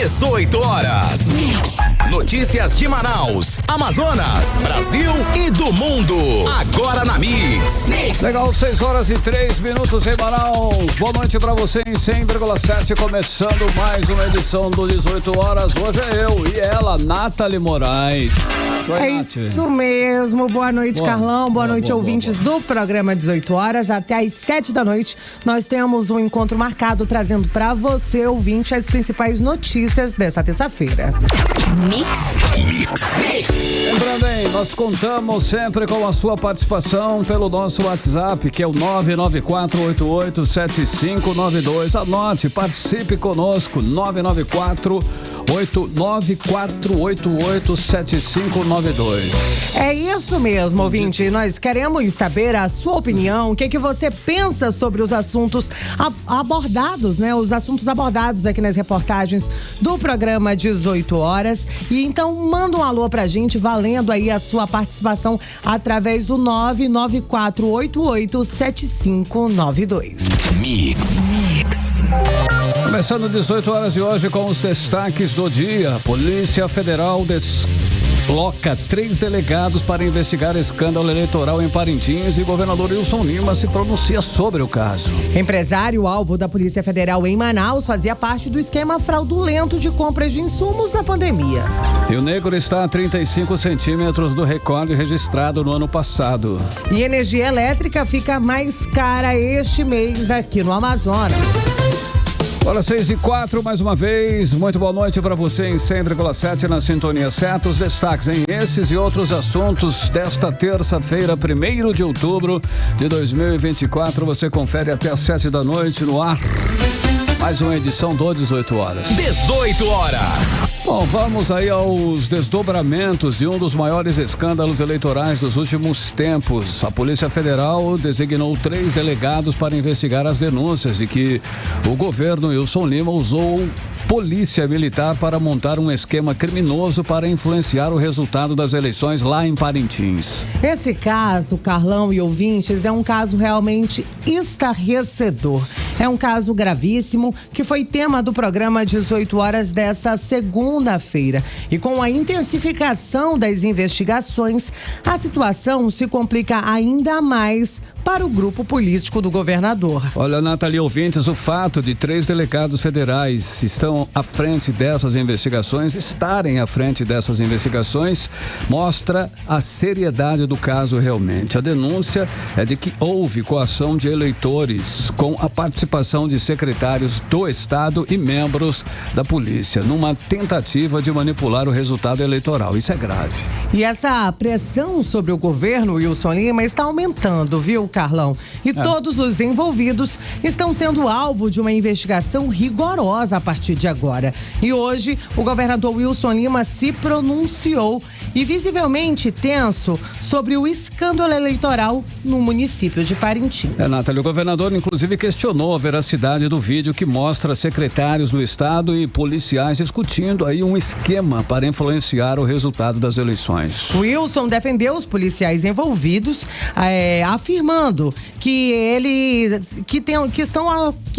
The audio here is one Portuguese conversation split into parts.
18 horas. Notícias de Manaus, Amazonas, Brasil e do mundo. Agora na Mix. Legal, 6 horas e 3 minutos em Manaus. Boa noite pra você em 100,7. Começando mais uma edição do 18 horas. Hoje é eu e ela, Nathalie Moraes. É isso mesmo. Boa noite, Carlão. Boa noite, ouvintes do programa 18 horas. Até às 7 da noite, nós temos um encontro marcado trazendo pra você, ouvinte, as principais notícias dessa terça-feira. Mix. Lembrando aí, nós contamos sempre com a sua participação pelo nosso WhatsApp, que é o 994887592. Anote, participe conosco, 994887592. É isso mesmo, ouvinte. Nós queremos saber a sua opinião, o que você pensa sobre os assuntos abordados, né? Os assuntos abordados aqui nas reportagens do programa 18 horas. E então manda um alô pra gente, valendo aí a sua participação através do 994887592. Mix. Começando 18 horas de hoje com os destaques do dia. Polícia Federal desloca 3 delegados para investigar escândalo eleitoral em Parintins e governador Wilson Lima se pronuncia sobre o caso. Empresário alvo da Polícia Federal em Manaus fazia parte do esquema fraudulento de compras de insumos na pandemia. Rio Negro está a 35 centímetros do recorde registrado no ano passado. E energia elétrica fica mais cara este mês aqui no Amazonas. Agora 6h04, mais uma vez, muito boa noite para você em 100,7 na Sintonia Certa. Os destaques em esses e outros assuntos desta terça-feira, 1º de outubro de 2024. Você confere até às 7 da noite no ar. Mais uma edição do 18 horas. 18 horas. Bom, vamos aí aos desdobramentos de um dos maiores escândalos eleitorais dos últimos tempos. A Polícia Federal designou 3 delegados para investigar as denúncias de que o governo Wilson Lima usou polícia militar para montar um esquema criminoso para influenciar o resultado das eleições lá em Parintins. Esse caso, Carlão e ouvintes, é um caso realmente estarrecedor. É um caso gravíssimo que foi tema do programa 18 horas dessa segunda-feira. E com a intensificação das investigações, a situação se complica ainda mais para o grupo político do governador. Olha, Nathalie, ouvintes, o fato de 3 delegados federais estarem à frente dessas investigações, mostra a seriedade do caso realmente. A denúncia é de que houve coação de eleitores com a participação de secretários do Estado e membros da polícia, numa tentativa de manipular o resultado eleitoral. Isso é grave. E essa pressão sobre o governo Wilson Lima está aumentando, viu, Carlão? E todos os envolvidos estão sendo alvo de uma investigação rigorosa a partir de agora. E hoje, o governador Wilson Lima se pronunciou e visivelmente tenso sobre o escândalo eleitoral no município de Parintins. Nathalie, o governador inclusive questionou a veracidade do vídeo que mostra secretários do Estado e policiais discutindo aí um esquema para influenciar o resultado das eleições. Wilson defendeu os policiais envolvidos, afirmando que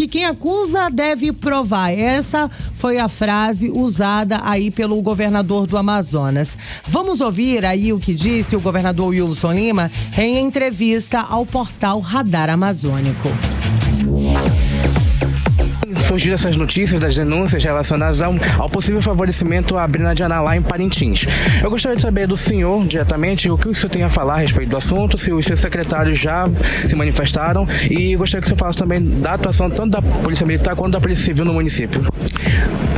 quem acusa deve provar. Essa foi a frase usada aí pelo governador do Amazonas. Vamos ouvir aí o que disse o governador Wilson Lima em entrevista ao portal Radar Amazônico. Surgiram essas notícias das denúncias relacionadas ao possível favorecimento à Brina de Aná lá em Parintins. Eu gostaria de saber do senhor, diretamente, o que o senhor tem a falar a respeito do assunto, se os seus secretários já se manifestaram, e gostaria que o senhor falasse também da atuação tanto da Polícia Militar quanto da Polícia Civil no município.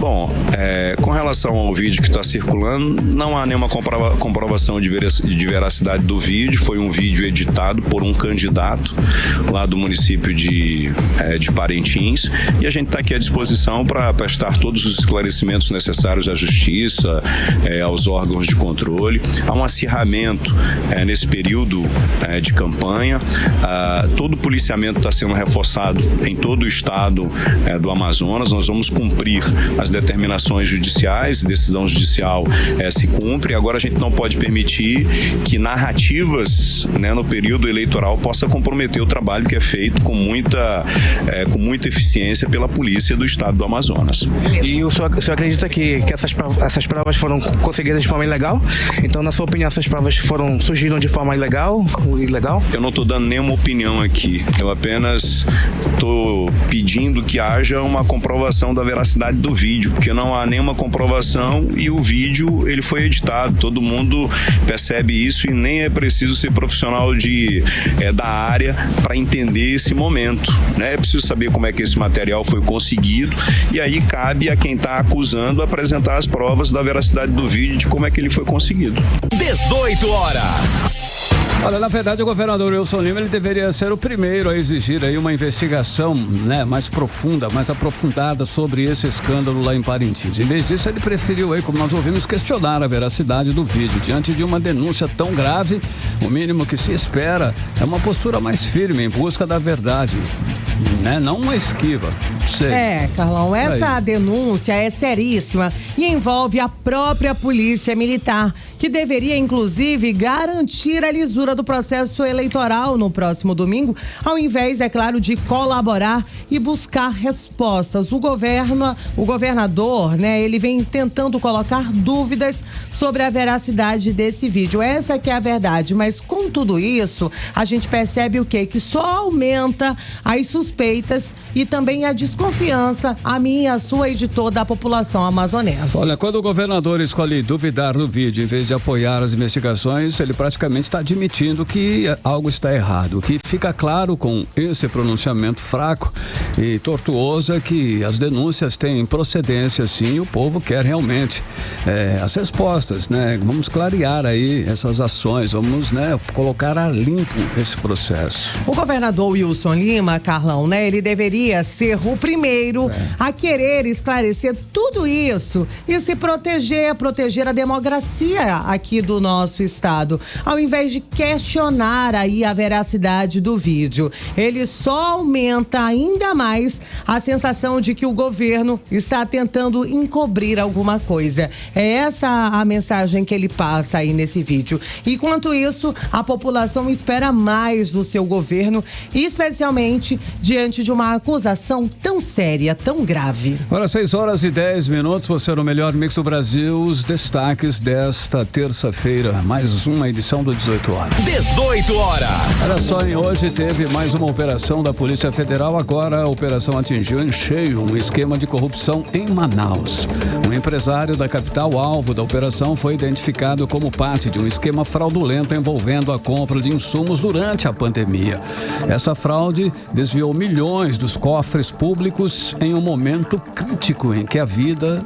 Bom, com relação ao vídeo que está circulando, não há nenhuma comprovação de veracidade do vídeo. Foi um vídeo editado por um candidato lá do município de Parintins, e a gente está aqui à disposição para prestar todos os esclarecimentos necessários à Justiça, aos órgãos de controle. Há um acirramento nesse período de campanha. Todo o policiamento está sendo reforçado em todo o estado do Amazonas. Nós vamos cumprir as determinações judiciais, decisão judicial se cumpre. Agora a gente não pode permitir que narrativas, né, no período eleitoral possa comprometer o trabalho que é feito com muita eficiência pela polícia do estado do Amazonas. E o senhor acredita que essas provas foram conseguidas de forma ilegal? Então, na sua opinião, essas provas surgiram de forma ilegal? Eu não estou dando nenhuma opinião aqui. Eu apenas estou pedindo que haja uma comprovação da veracidade do vídeo, porque não há nenhuma comprovação e o vídeo ele foi editado. Todo mundo percebe isso e nem é preciso ser profissional da área para entender esse momento, né? É preciso saber como é que esse material foi conseguido e aí cabe a quem está acusando apresentar as provas da veracidade do vídeo, de como é que ele foi conseguido. 18 horas. Olha, na verdade, o governador Wilson Lima, ele deveria ser o primeiro a exigir aí uma investigação, né, mais profunda, mais aprofundada sobre esse escândalo lá em Parintins. Em vez disso, ele preferiu aí, como nós ouvimos, questionar a veracidade do vídeo. Diante de uma denúncia tão grave, o mínimo que se espera é uma postura mais firme em busca da verdade, né? Não uma esquiva. Sei. Carlão, essa denúncia é seríssima e envolve a própria Polícia Militar, que deveria, inclusive, garantir a lisura do processo eleitoral no próximo domingo, ao invés, é claro, de colaborar e buscar respostas. O governador, né, ele vem tentando colocar dúvidas sobre a veracidade desse vídeo. Essa que é a verdade, mas com tudo isso, a gente percebe o quê? Que só aumenta as suspeitas e também a desconfiança, a minha e a sua e de toda a população amazonense. Olha, quando o governador escolhe duvidar do vídeo em vez de apoiar as investigações, ele praticamente está admitindo que algo está errado. O que fica claro com esse pronunciamento fraco e tortuoso é que as denúncias têm procedência, sim, e o povo quer realmente as respostas, né? Vamos clarear aí essas ações, vamos, né, colocar a limpo esse processo. O governador Wilson Lima, Carlão, né, ele deveria ser o primeiro a querer esclarecer tudo isso e se proteger a democracia aqui do nosso estado, ao invés de questionar aí a veracidade do vídeo. Ele só aumenta ainda mais a sensação de que o governo está tentando encobrir alguma coisa. É essa a mensagem que ele passa aí nesse vídeo. Enquanto isso, a população espera mais do seu governo, especialmente diante de uma acusação tão séria, tão grave. Agora, 6h10, você no melhor mix do Brasil, os destaques desta terça-feira, mais uma edição do 18 horas. 18 horas. Olha só, hoje teve mais uma operação da Polícia Federal. Agora a operação atingiu em cheio um esquema de corrupção em Manaus. Um empresário da capital, alvo da operação, foi identificado como parte de um esquema fraudulento envolvendo a compra de insumos durante a pandemia. Essa fraude desviou milhões dos cofres públicos em um momento crítico em que a vida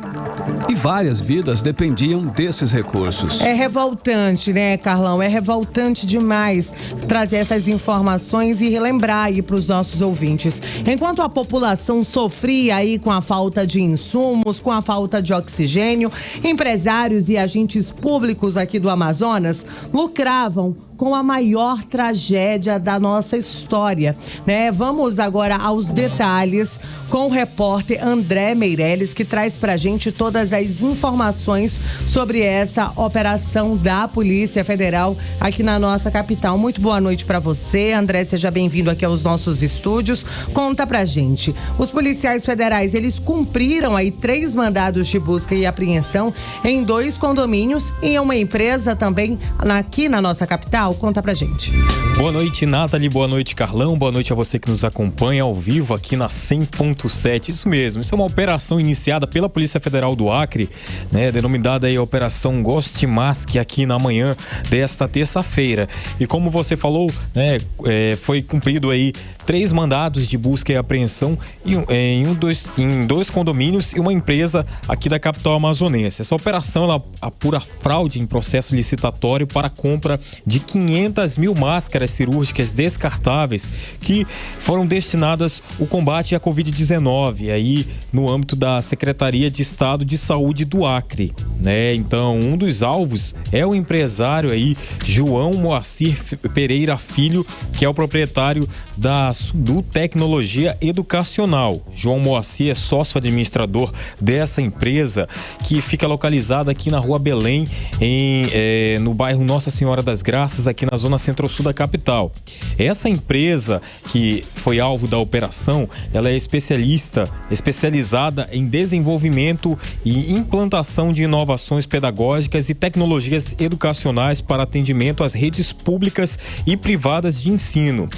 e várias vidas dependiam desses recursos. É revoltante, né, Carlão? É revoltante demais trazer essas informações e relembrar aí para os nossos ouvintes. Enquanto a população sofria aí com a falta de insumos, com a falta de oxigênio, empresários e agentes públicos aqui do Amazonas lucravam com a maior tragédia da nossa história, né? Vamos agora aos detalhes com o repórter André Meirelles, que traz pra gente todas as informações sobre essa operação da Polícia Federal aqui na nossa capital. Muito boa noite pra você, André, seja bem-vindo aqui aos nossos estúdios. Conta pra gente. Os policiais federais, eles cumpriram aí 3 mandados de busca e apreensão em 2 condomínios e em uma empresa também aqui na nossa capital. Conta pra gente. Boa noite, Nathalie, boa noite, Carlão, boa noite a você que nos acompanha ao vivo aqui na 100.7. Isso mesmo, isso é uma operação iniciada pela Polícia Federal do Acre, né, denominada aí Operação Ghost Mask, aqui na manhã desta terça-feira. E como você falou, né, foi cumprido aí 3 mandados de busca e apreensão em 2 condomínios e uma empresa aqui da capital amazonense. Essa operação, ela apura fraude em processo licitatório para a compra de 500 mil máscaras cirúrgicas descartáveis que foram destinadas ao combate à Covid-19, aí no âmbito da Secretaria de Estado de Saúde do Acre. né? Então, um dos alvos é o empresário aí, João Moacir Pereira Filho, que é o proprietário da Sudu Tecnologia Educacional. João Moacir é sócio administrador dessa empresa, que fica localizada aqui na Rua Belém, no bairro Nossa Senhora das Graças, aqui na zona centro-sul da capital. Essa empresa que foi alvo da operação, ela é especializada em desenvolvimento e implantação de inovações pedagógicas e tecnologias educacionais para atendimento às redes públicas e privadas de ensino.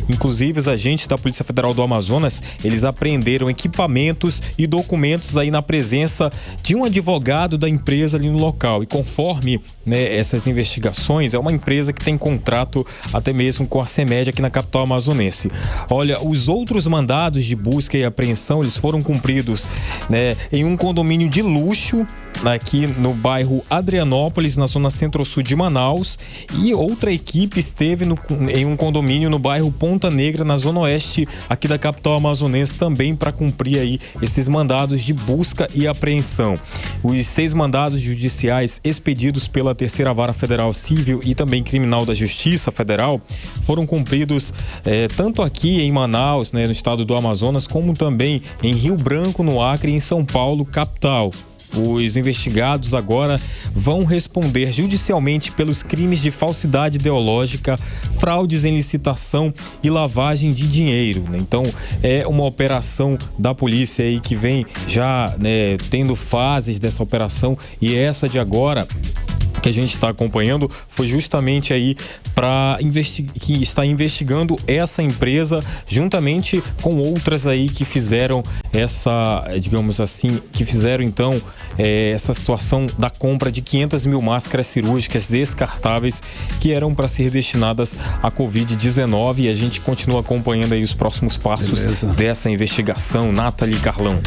Inclusive, os agentes da Polícia Federal do Amazonas, eles apreenderam equipamentos e documentos aí na presença de um advogado da empresa ali no local. E conforme, né, essas investigações, é uma empresa que tem contrato até mesmo com a CEMED aqui na capital amazonense. Olha, os outros mandados de busca e apreensão, eles foram cumpridos, né, em um condomínio de luxo aqui no bairro Adrianópolis, na zona centro-sul de Manaus, e outra equipe esteve em um condomínio no bairro Ponta Negra, na zona oeste aqui da capital amazonense, também para cumprir aí esses mandados de busca e apreensão. Os 6 mandados judiciais expedidos pela Terceira Vara Federal Civil e também Criminal da Justiça Federal foram cumpridos tanto aqui em Manaus, né, no estado do Amazonas, como também em Rio Branco, no Acre, e em São Paulo, capital. Os investigados agora vão responder judicialmente pelos crimes de falsidade ideológica, fraudes em licitação e lavagem de dinheiro, né? Então, é uma operação da polícia aí que vem já, né, tendo fases dessa operação, e essa de agora que a gente está acompanhando foi justamente aí que está investigando essa empresa juntamente com outras aí que fizeram então essa situação da compra de 500 mil máscaras cirúrgicas descartáveis que eram para ser destinadas à Covid-19, e a gente continua acompanhando aí os próximos passos dessa investigação. Nathalie, Carlão.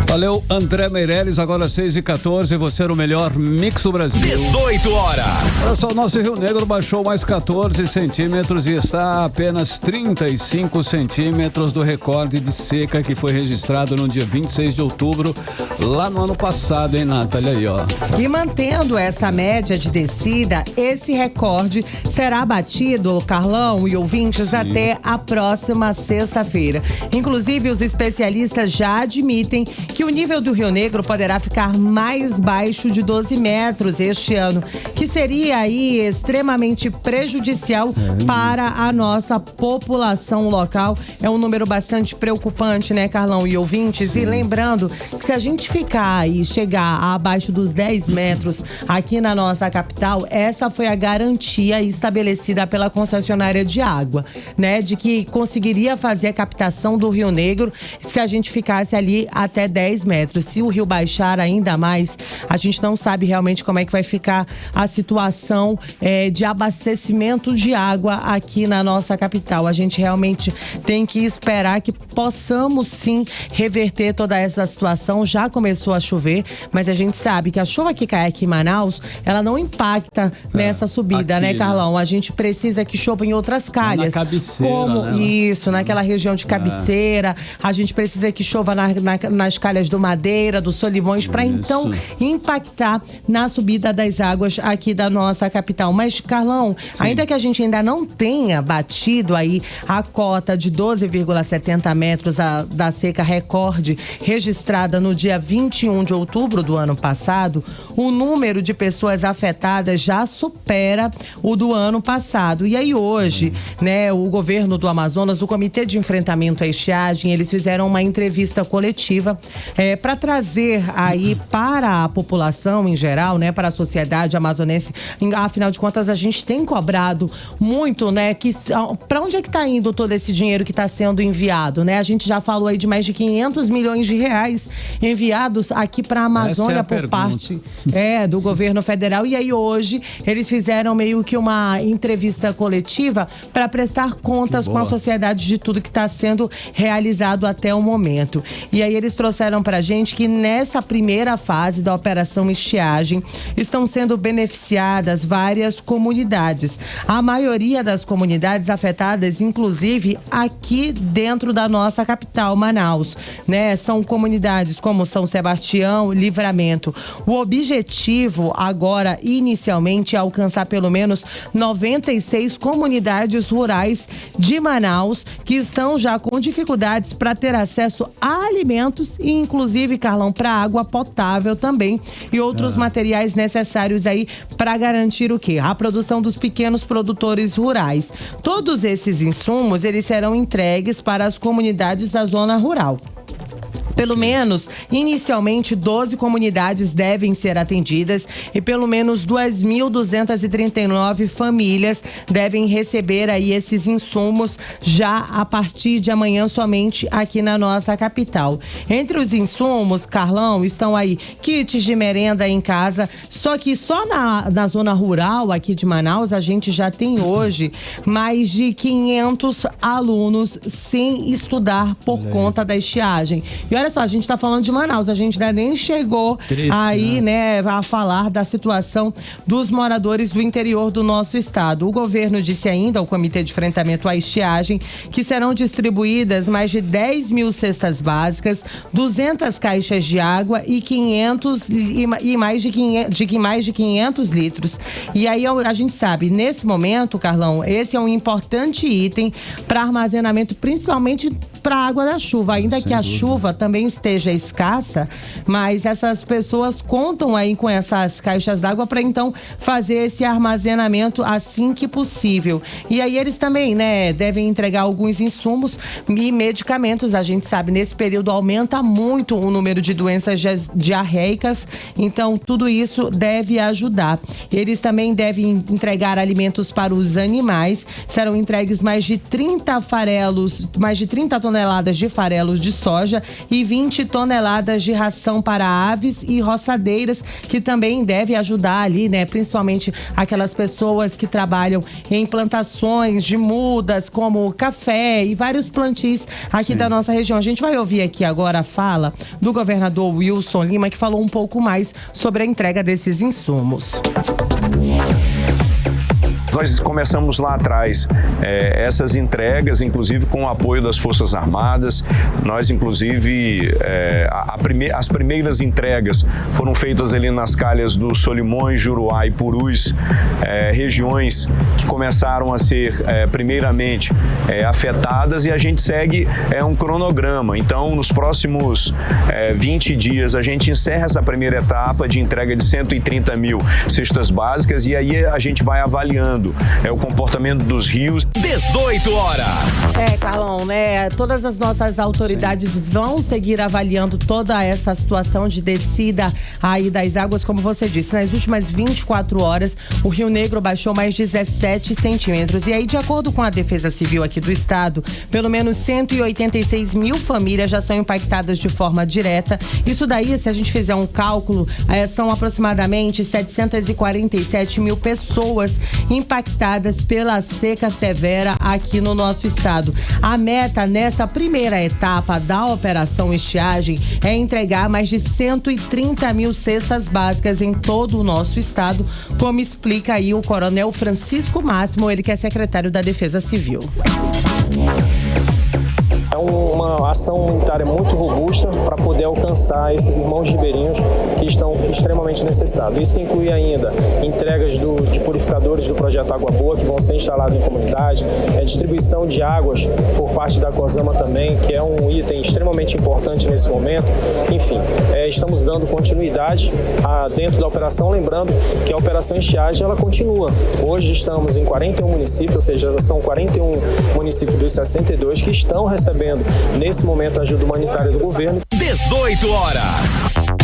Valeu, André Meireles. Agora 6h14, você era o melhor Mix do Brasil. 18 horas. Olha só, o nosso Rio Negro baixou mais 14 centímetros e está a apenas 35 centímetros do recorde de seca que foi registrado no dia 26 de outubro, lá no ano passado, hein, Nathalie? Aí, ó. E mantendo essa média de descida, esse recorde será batido, Carlão e ouvintes, até a próxima sexta-feira. Inclusive, os especialistas já admitem que o nível do Rio Negro poderá ficar mais baixo de 12 metros este ano, que seria aí extremamente prejudicial para a nossa população local. É um número bastante preocupante, né, Carlão e ouvintes? Sim. E lembrando que se a gente ficar e chegar abaixo dos 10 metros aqui na nossa capital, essa foi a garantia estabelecida pela concessionária de água, né, de que conseguiria fazer a captação do Rio Negro se a gente ficasse ali até 10 metros. Se o rio baixar ainda mais, a gente não sabe realmente como é que vai ficar a situação de abastecimento de água aqui na nossa capital. A gente realmente tem que esperar que possamos sim reverter toda essa situação. Já começou a chover, mas a gente sabe que a chuva que cai aqui em Manaus, ela não impacta nessa subida, aqui, né, Carlão? A gente precisa que chova em outras calhas. Na cabeceira, como né? Isso, naquela região de cabeceira. A gente precisa que chova nas calhas do Madeira, do Solimões, para então impactar na subida das águas aqui da nossa capital. Mas, Carlão, ainda que a gente ainda não tenha batido aí a cota de 12,70 metros da seca recorde registrada no dia 21 de outubro do ano passado, o número de pessoas afetadas já supera o do ano passado. E aí hoje, né, o governo do Amazonas, o Comitê de Enfrentamento à Estiagem, eles fizeram uma entrevista coletiva para trazer aí para a população em geral, né, para a sociedade amazonense. Afinal de contas, a gente tem cobrado muito, né, que para onde é que está indo todo esse dinheiro que está sendo enviado, né? A gente já falou aí de mais de 500 milhões de reais enviados aqui para a Amazônia por parte do governo federal. E aí hoje eles fizeram meio que uma entrevista coletiva para prestar contas com a sociedade de tudo que está sendo realizado até o momento. E aí eles trouxeram pra gente que nessa primeira fase da Operação Estiagem estão sendo beneficiadas várias comunidades. A maioria das comunidades afetadas, inclusive aqui dentro da nossa capital, Manaus, né? São comunidades como São Sebastião, Livramento. O objetivo agora, inicialmente, é alcançar pelo menos 96 comunidades rurais de Manaus que estão já com dificuldades para ter acesso a alimentos e, inclusive, Carlão, para água potável também e outros materiais necessários aí para garantir o quê? A produção dos pequenos produtores rurais. Todos esses insumos, eles serão entregues para as comunidades da zona rural. Pelo menos, inicialmente, 12 comunidades devem ser atendidas e pelo menos 2.239 famílias devem receber aí esses insumos já a partir de amanhã somente aqui na nossa capital. Entre os insumos, Carlão, estão aí kits de merenda em casa, só que só na zona rural aqui de Manaus a gente já tem hoje mais de 500 alunos sem estudar por conta da estiagem. E olha só, a gente está falando de Manaus, a gente ainda nem chegou aí, né, a falar da situação dos moradores do interior do nosso estado. O governo disse ainda ao Comitê de Enfrentamento à Estiagem que serão distribuídas mais de 10 mil cestas básicas, 200 caixas de água e 500 e mais de 500 litros. E aí a gente sabe, nesse momento, Carlão, esse é um importante item para armazenamento, principalmente para a água da chuva, ainda que a chuva também esteja escassa, mas essas pessoas contam aí com essas caixas d'água para então fazer esse armazenamento assim que possível. E aí eles também, né, devem entregar alguns insumos e medicamentos. A gente sabe, nesse período aumenta muito o número de doenças diarreicas, então tudo isso deve ajudar. Eles também devem entregar alimentos para os animais. Serão entregues mais de 30 toneladas de farelos de soja e 20 toneladas de ração para aves e roçadeiras, que também deve ajudar ali, né? Principalmente aquelas pessoas que trabalham em plantações de mudas, como café e vários plantios aqui da nossa região. A gente vai ouvir aqui agora a fala do governador Wilson Lima, que falou um pouco mais sobre a entrega desses insumos. Nós começamos lá atrás essas entregas, inclusive com o apoio das Forças Armadas. Nós, inclusive, as primeiras entregas foram feitas ali nas calhas do Solimões, Juruá e Purus, regiões que começaram a ser, primeiramente, afetadas, e a gente segue um cronograma. Então, nos próximos 20 dias, a gente encerra essa primeira etapa de entrega de 130 mil cestas básicas, e aí a gente vai avaliando o comportamento dos rios. 18 horas. Carlão, né? Todas as nossas autoridades vão seguir avaliando toda essa situação de descida aí das águas, como você disse. Nas últimas 24 horas, o Rio Negro baixou mais 17 centímetros. E aí, de acordo com a Defesa Civil aqui do estado, pelo menos 186 mil famílias já são impactadas de forma direta. Isso daí, se a gente fizer um cálculo, são aproximadamente 747 mil pessoas impactadas pela seca severa aqui no nosso estado. A meta nessa primeira etapa da Operação Estiagem é entregar mais de 130 mil cestas básicas em todo o nosso estado, como explica aí o Coronel Francisco Máximo, ele que é secretário da Defesa Civil. É uma ação humanitária muito robusta para poder alcançar esses irmãos ribeirinhos que estão extremamente necessitados. Isso inclui ainda entregas de purificadores do projeto Água Boa, que vão ser instalados em comunidade, distribuição de águas por parte da COSAMA também, que é um item extremamente importante nesse momento. Enfim, estamos dando continuidade dentro da operação, lembrando que a Operação Estiagem ela continua. Hoje estamos em 41 municípios, ou seja, são 41 municípios dos 62 que estão recebendo nesse momento a ajuda humanitária do governo. 18 horas.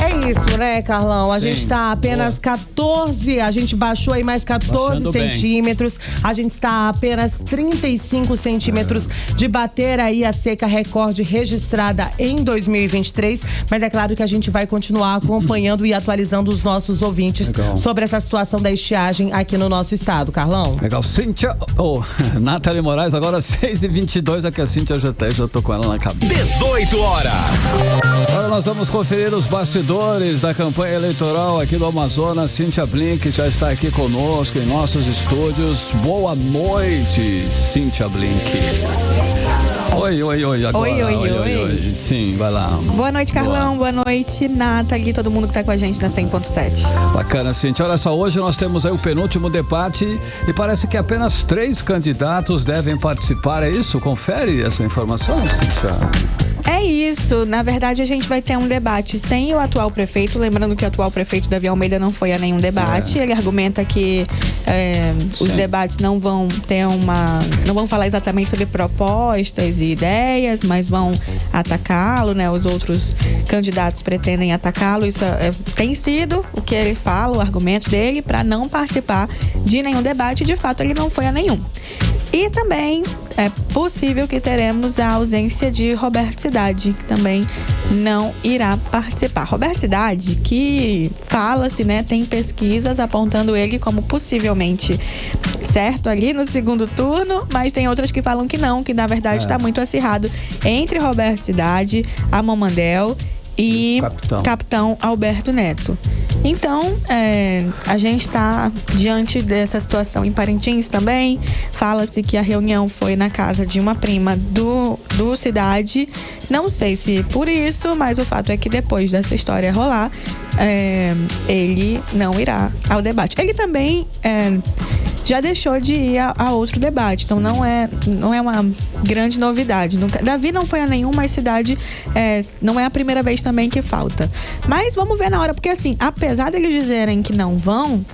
É isso, né, Carlão? A gente está apenas 14, a gente baixou aí mais 14 centímetros. A gente está a apenas 35 centímetros de bater aí a seca recorde registrada em 2023. Mas é claro que a gente vai continuar acompanhando e atualizando os nossos ouvintes sobre essa situação da estiagem aqui no nosso estado, Carlão. Legal. Cíntia, Nathalie Moraes, agora 6h22, aqui a Cíntia já tô com ela na cabeça. 18 horas. Agora nós vamos conferir os bastidores da campanha eleitoral aqui do Amazonas, Cíntia Blink, já está aqui conosco em nossos estúdios. Boa noite, Cíntia Blink. Oi. Agora, oi. Sim, vai lá. Boa noite, Carlão. Boa noite, Nathalie, todo mundo que tá com a gente na 100.7. Bacana, Cíntia. Olha só, hoje nós temos aí o penúltimo debate e parece que apenas 3 candidatos devem participar. É isso? Confere essa informação, Cíntia. É isso, na verdade a gente vai ter um debate sem o atual prefeito, lembrando que o atual prefeito Davi Almeida não foi a nenhum debate, ele argumenta que os debates não vão falar exatamente sobre propostas e ideias, mas vão atacá-lo, né? Os outros candidatos pretendem atacá-lo, isso tem sido o que ele fala, o argumento dele, para não participar de nenhum debate, de fato ele não foi a nenhum. E também é possível que teremos a ausência de Roberto Cidade, que também não irá participar. Roberto Cidade, que fala-se, né, tem pesquisas apontando ele como possivelmente certo ali no segundo turno, mas tem outras que falam que não, que na verdade está muito acirrado entre Roberto Cidade, Amomandel e Capitão Alberto Neto. Então, a gente está diante dessa situação em Parintins também. Fala-se que a reunião foi na casa de uma prima do Cidade. Não sei se por isso, mas o fato é que depois dessa história rolar, ele não irá ao debate. Ele também já deixou de ir a outro debate, então não é uma grande novidade. Davi não foi a nenhum, mas Cidade não é a primeira vez também que falta. Mas vamos ver na hora, porque assim, apesar deles dizerem que não vão,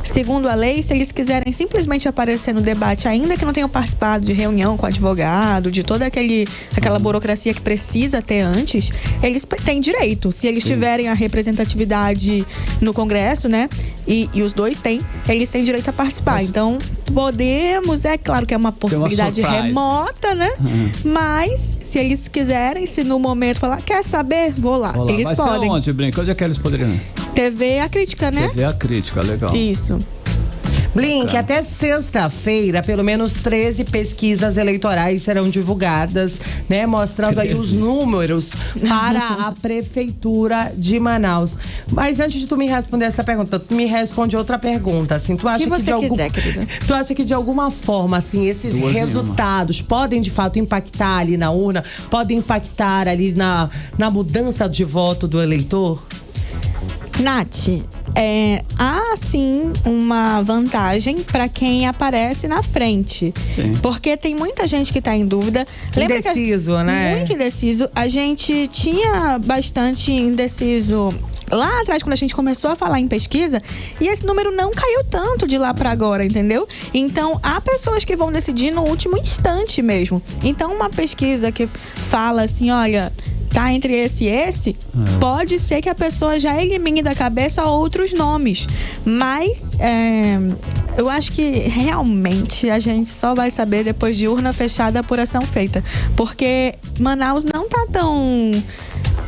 segundo a lei, se eles quiserem simplesmente aparecer no debate, ainda que não tenham participado de reunião com advogado, de toda aquela burocracia que precisa ter antes, eles têm direito. Se eles tiverem a representatividade no Congresso, né? E os dois têm, eles têm direito a participar. Então, podemos, é claro que é uma possibilidade remota, né? Mas, se eles quiserem, se no momento falar, quer saber? Vou lá. Eles Vai podem. ser onde, Brinca? Onde é que eles poderiam? TV A Crítica, né? TV A Crítica, legal. Isso. Blink, até sexta-feira, pelo menos 13 pesquisas eleitorais serão divulgadas, né? Mostrando 13. Aí os números para a Prefeitura de Manaus. Mas antes de tu me responder essa pergunta, tu me responde outra pergunta, assim. Tu acha querida? Tu acha que de alguma forma, assim, esses resultados podem de fato impactar ali na urna? Podem impactar ali na mudança de voto do eleitor? Nath, há sim uma vantagem para quem aparece na frente. Sim. Porque tem muita gente que está em dúvida. Indeciso, né? Muito indeciso. A gente tinha bastante indeciso lá atrás, quando a gente começou a falar em pesquisa, e esse número não caiu tanto de lá para agora, entendeu? Então, há pessoas que vão decidir no último instante mesmo. Então, uma pesquisa que fala assim, olha, tá entre esse e esse, pode ser que a pessoa já elimine da cabeça outros nomes. Mas eu acho que realmente a gente só vai saber depois de urna fechada, apuração feita. Porque Manaus não tá tão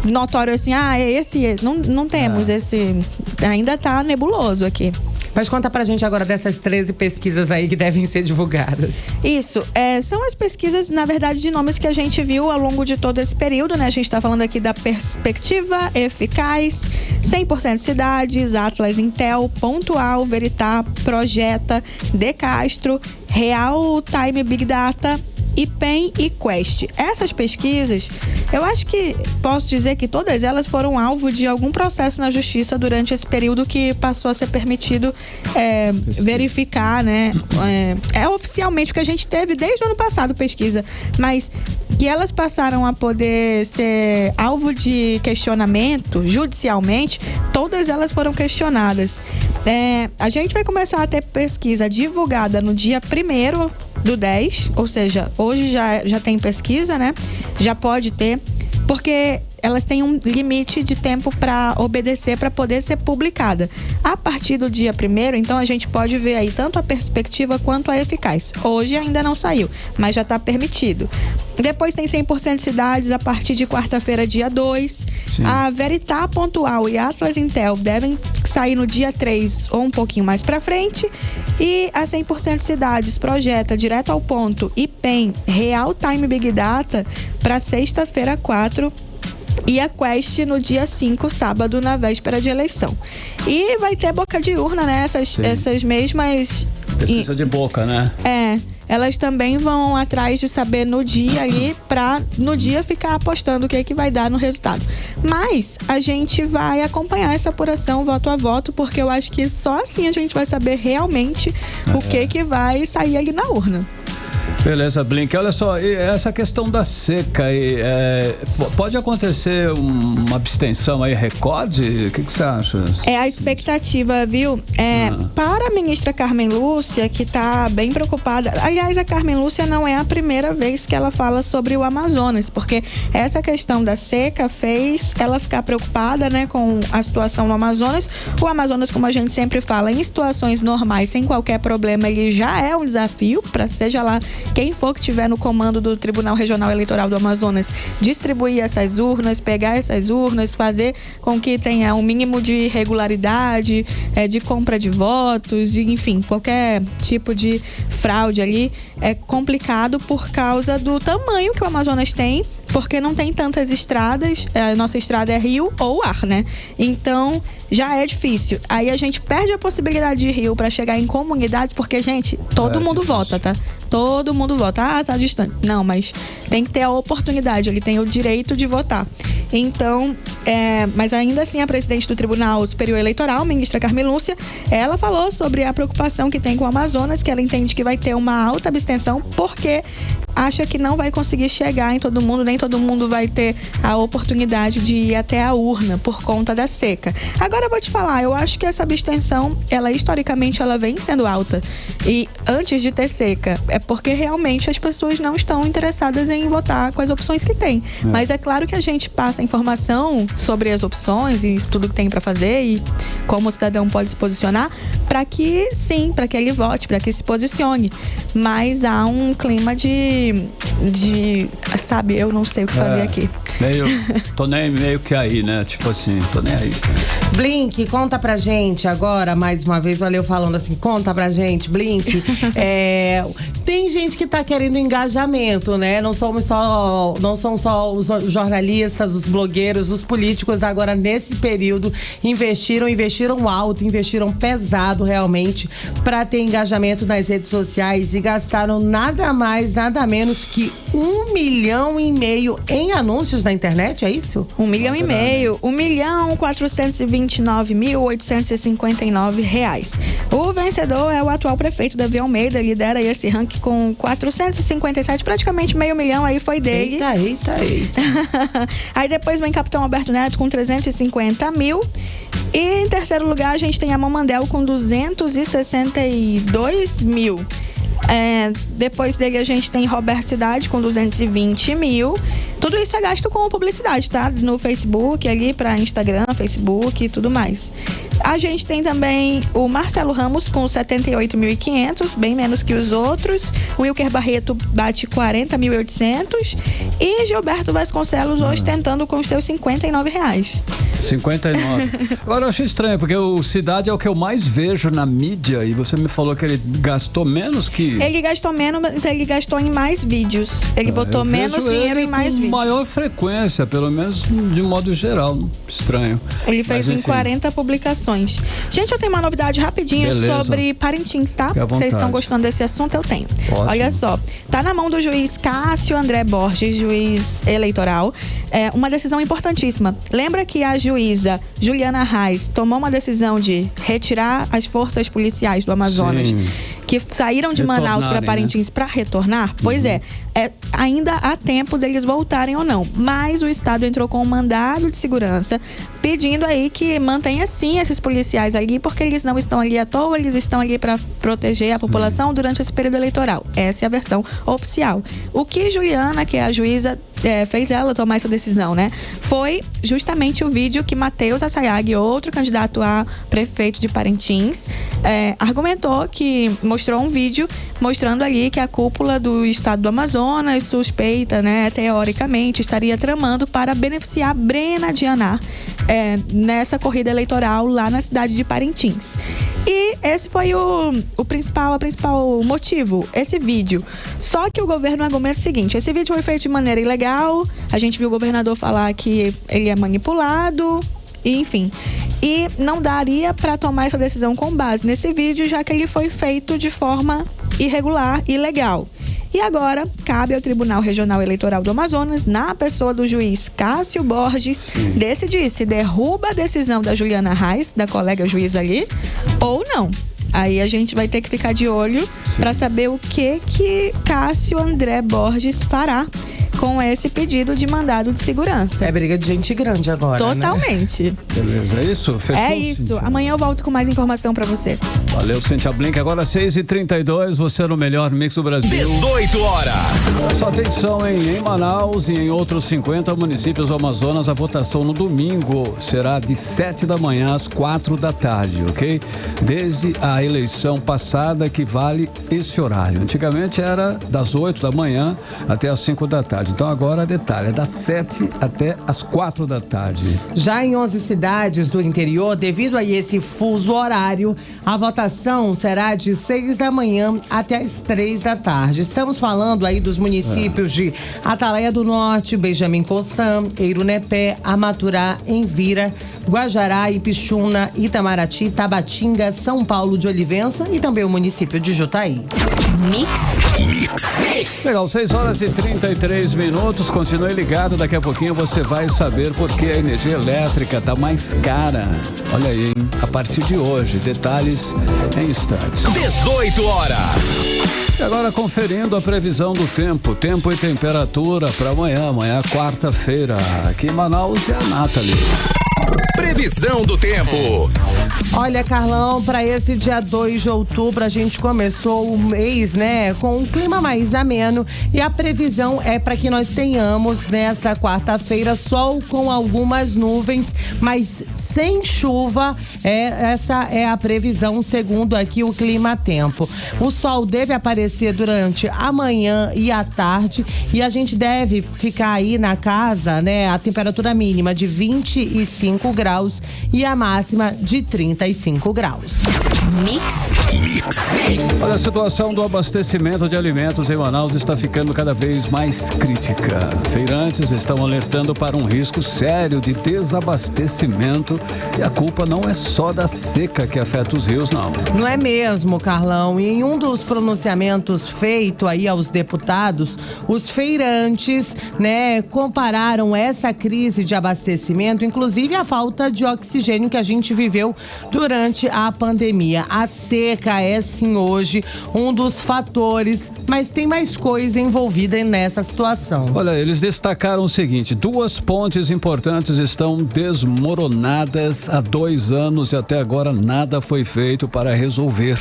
notório assim, esse. Não temos esse. Ainda tá nebuloso aqui. Mas conta pra gente agora dessas 13 pesquisas aí que devem ser divulgadas. Isso, são as pesquisas, na verdade, de nomes que a gente viu ao longo de todo esse período, né? A gente tá falando aqui da Perspectiva, Eficaz, 100% Cidades, Atlas Intel, Pontual, Veritá, Projeta, De Castro, Real Time Big Data, IPEM e Quest. Essas pesquisas, eu acho que posso dizer que todas elas foram alvo de algum processo na justiça durante esse período que passou a ser permitido verificar, né? Oficialmente o que a gente teve desde o ano passado, pesquisa, mas que elas passaram a poder ser alvo de questionamento judicialmente, todas elas foram questionadas. A gente vai começar a ter pesquisa divulgada no dia 1º do 10, ou seja, hoje já tem pesquisa, né? Já pode ter, porque elas têm um limite de tempo para obedecer, para poder ser publicada. A partir do dia 1º, então a gente pode ver aí tanto a Perspectiva quanto a Eficaz. Hoje ainda não saiu, mas já está permitido. Depois tem 100% Cidades a partir de quarta-feira, dia 2. Sim. A Veritá, Pontual e Atlas Intel devem sair no dia 3 ou um pouquinho mais para frente. E a 100% Cidades projeta direto ao ponto IPEM Real Time Big Data para sexta-feira, 4 e a Quest no dia 5, sábado, na véspera de eleição. E vai ter boca de urna, né? Essas mesmas... Pesquisa de boca, né? Elas também vão atrás de saber no dia ali, pra no dia ficar apostando o que é que vai dar no resultado. Mas a gente vai acompanhar essa apuração voto a voto, porque eu acho que só assim a gente vai saber realmente o que vai sair ali na urna. Beleza, Blink. Olha só, essa questão da seca aí, pode acontecer uma abstenção aí, recorde? O que você acha? É a expectativa, viu? Para a ministra Carmen Lúcia, que está bem preocupada. Aliás, a Carmen Lúcia não é a primeira vez que ela fala sobre o Amazonas, porque essa questão da seca fez ela ficar preocupada, né, com a situação no Amazonas. O Amazonas, como a gente sempre fala, em situações normais, sem qualquer problema, ele já é um desafio para, seja lá quem for que estiver no comando do Tribunal Regional Eleitoral do Amazonas, distribuir essas urnas, pegar essas urnas, fazer com que tenha um mínimo de regularidade, de compra de votos, enfim, qualquer tipo de fraude ali, é complicado por causa do tamanho que o Amazonas tem, porque não tem tantas estradas, a nossa estrada é rio ou ar, né? Então, já é difícil. Aí a gente perde a possibilidade de rio para chegar em comunidades, porque, gente, todo mundo vota, tá? Todo mundo vota. Tá distante. Não, mas tem que ter a oportunidade, ele tem o direito de votar. Então, mas ainda assim a presidente do Tribunal Superior Eleitoral, ministra Carmen Lúcia, ela falou sobre a preocupação que tem com o Amazonas, que ela entende que vai ter uma alta abstenção, porque acha que não vai conseguir chegar em todo mundo, nem todo mundo vai ter a oportunidade de ir até a urna por conta da seca. Agora eu vou te falar, eu acho que essa abstenção, ela historicamente ela vem sendo alta. E antes de ter seca, é porque realmente as pessoas não estão interessadas em votar com as opções que tem. Mas é claro que a gente passa informação sobre as opções e tudo que tem para fazer e como o cidadão pode se posicionar para que ele vote, para que se posicione. Mas há um clima de sabe, eu não sei o que fazer aqui. Tô nem meio que aí, né? Tipo assim, tô nem aí. Blink, conta pra gente agora, mais uma vez, olha eu falando assim, conta pra gente, Blink. Tem gente que tá querendo engajamento, né? Não são só os jornalistas, os blogueiros, os políticos agora nesse período investiram alto, investiram pesado realmente pra ter engajamento nas redes sociais e gastaram nada mais, nada menos que 1,5 milhão em anúncios na internet, é isso? 1,5 milhão, R$1.429.859. O vencedor é o atual prefeito Davi Almeida, lidera esse ranking com 457, praticamente R$500 mil, aí foi dele. Eita. Aí depois vem Capitão Alberto Neto com 350 mil. E em terceiro lugar a gente tem a Mamandel com 262 mil. Depois dele a gente tem Roberto Cidade com 220 mil. Tudo isso é gasto com publicidade, tá? No Facebook, ali para Instagram, Facebook e tudo mais. A gente tem também o Marcelo Ramos com 78.500, bem menos que os outros. O Wilker Barreto bate 40.800 e Gilberto Vasconcelos hoje tentando com seus R$59. 59. Agora eu acho estranho, porque o Cidade é o que eu mais vejo na mídia e você me falou que ele gastou menos que... Ele gastou menos, mas ele gastou em mais vídeos. Ele botou menos dinheiro em mais vídeos. Maior frequência, pelo menos de modo geral. Estranho. Ele fez em 40 publicações. Gente, eu tenho uma novidade rapidinho sobre Parintins, tá? Vocês estão gostando desse assunto? Eu tenho. Ótimo. Olha só, tá na mão do juiz Cássio André Borges, juiz eleitoral, uma decisão importantíssima. Lembra que a juíza Juliana Reis tomou uma decisão de retirar as forças policiais do Amazonas, que saíram de Manaus para Parintins, né, para retornar? Pois ainda há tempo deles voltarem ou não. Mas o Estado entrou com um mandado de segurança pedindo aí que mantenha sim esses policiais ali, porque eles não estão ali à toa, eles estão ali para proteger a população durante esse período eleitoral. Essa é a versão oficial. O que Juliana, que é a juíza, fez ela tomar essa decisão, né? Foi justamente o vídeo que Matheus Assayag, outro candidato a prefeito de Parintins, argumentou, que mostrou um vídeo mostrando ali que a cúpula do estado do Amazonas suspeita, né, teoricamente, estaria tramando para beneficiar Brena Dianar, nessa corrida eleitoral lá na cidade de Parintins. E esse foi o principal motivo, esse vídeo. Só que o governo argumenta o seguinte: esse vídeo foi feito de maneira ilegal, a gente viu o governador falar que ele é manipulado, enfim. E não daria para tomar essa decisão com base nesse vídeo, já que ele foi feito de forma irregular e ilegal. E agora, cabe ao Tribunal Regional Eleitoral do Amazonas, na pessoa do juiz Cássio Borges, decidir se derruba a decisão da Juliana Reis, da colega juiz ali, ou não. Aí a gente vai ter que ficar de olho para saber o que Cássio André Borges fará com esse pedido de mandado de segurança. É briga de gente grande agora, totalmente. Né? Beleza, é isso? Fechou? É isso. Cíntia. Amanhã eu volto com mais informação pra você. Valeu, Cíntia Blink. Agora 6h32, você no melhor mix do Brasil. 18 horas. Só atenção, em Manaus e em outros 50 municípios do Amazonas, a votação no domingo será de 7 da manhã às 4 da tarde, ok? Desde a eleição passada que vale esse horário. Antigamente era das 8 da manhã até as 5 da tarde. Então agora, detalhe, é das 7 até as 4 da tarde. Já em 11 cidades do interior, devido a esse fuso horário, a votação será de 6 da manhã até as 3 da tarde. Estamos falando aí dos municípios de Atalaia do Norte, Benjamin Constant, Eirunepé, Amaturá, Envira, Guajará, Ipixuna, Itamaraty, Tabatinga, São Paulo de Olivença e também o município de Jutaí. Legal, 6h33. Continue ligado, daqui a pouquinho você vai saber por que a energia elétrica tá mais cara. Olha aí, hein? A partir de hoje, detalhes em instantes. 18 horas. E agora conferindo a previsão do tempo e temperatura para amanhã, quarta-feira, aqui em Manaus é a Nathalie. Previsão do tempo. Olha, Carlão, para esse dia 2 de outubro, a gente começou o mês, né, com um clima mais ameno e a previsão é para que nós tenhamos nesta quarta-feira sol com algumas nuvens, mas sem chuva. Essa é a previsão segundo aqui o Clima Tempo. O sol deve aparecer durante a manhã e a tarde e a gente deve ficar aí na casa, né, a temperatura mínima de 25 graus e a máxima de 35 graus. Olha, a situação do abastecimento de alimentos em Manaus está ficando cada vez mais crítica. Feirantes estão alertando para um risco sério de desabastecimento e a culpa não é só da seca que afeta os rios, não. Não é mesmo, Carlão. E em um dos pronunciamentos feito aí aos deputados, os feirantes, né, compararam essa crise de abastecimento, inclusive a falta de oxigênio que a gente viveu durante a pandemia. A seca é sim hoje um dos fatores, mas tem mais coisa envolvida nessa situação. Olha, eles destacaram o seguinte: 2 pontes importantes estão desmoronadas há 2 anos e até agora nada foi feito para resolver.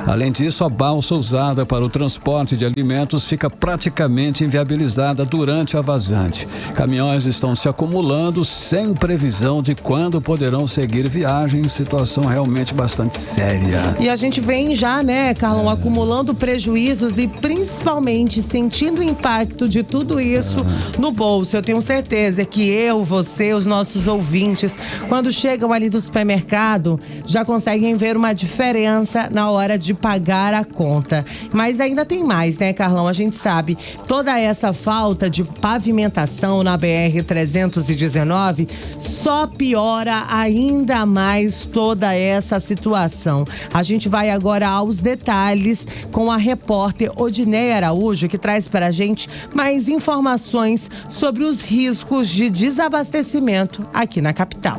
Além disso, a balsa usada para o transporte de alimentos fica praticamente inviabilizada durante a vazante. Caminhões estão se acumulando sem previsão de quando poderão seguir viagem, situação realmente bastante séria. E a gente vem já, né, Carlão, acumulando prejuízos e principalmente sentindo o impacto de tudo isso no bolso. Eu tenho certeza que eu, você, os nossos ouvintes, quando chegam ali do supermercado, já conseguem ver uma diferença na hora de pagar a conta. Mas ainda tem mais, né, Carlão? A gente sabe, toda essa falta de pavimentação na BR-319 só piora ainda mais toda essa situação. A gente vai agora aos detalhes com a repórter Odineia Araújo, que traz para a gente mais informações sobre os riscos de desabastecimento aqui na capital.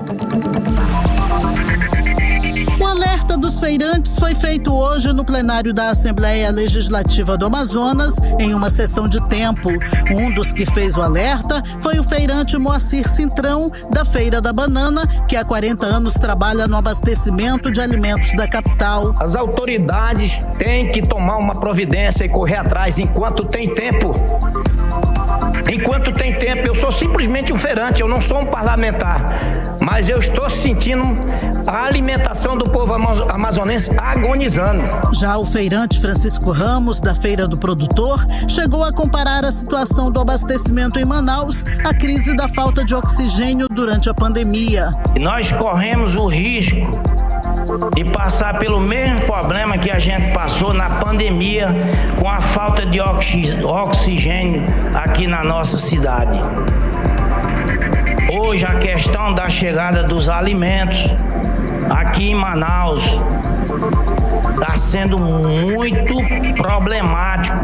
O alerta dos feirantes foi feito hoje no plenário da Assembleia Legislativa do Amazonas, em uma sessão de tempo. Um dos que fez o alerta foi o feirante Moacir Cintrão, da Feira da Banana, que há 40 anos trabalha no abastecimento de alimentos da capital. As autoridades têm que tomar uma providência e correr atrás enquanto tem tempo. Enquanto tem tempo, eu sou simplesmente um feirante, eu não sou um parlamentar. mas eu estou sentindo a alimentação do povo amazonense agonizando. Já o feirante Francisco Ramos, da Feira do Produtor, chegou a comparar a situação do abastecimento em Manaus à crise da falta de oxigênio durante a pandemia. E nós corremos o risco de passar pelo mesmo problema que a gente passou na pandemia com a falta de oxigênio aqui na nossa cidade. Hoje a questão da chegada dos alimentos aqui em Manaus está sendo muito problemático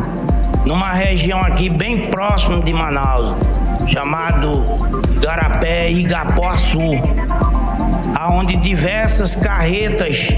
numa região aqui bem próxima de Manaus, chamado Garapé e Igapoaçu, aonde diversas carretas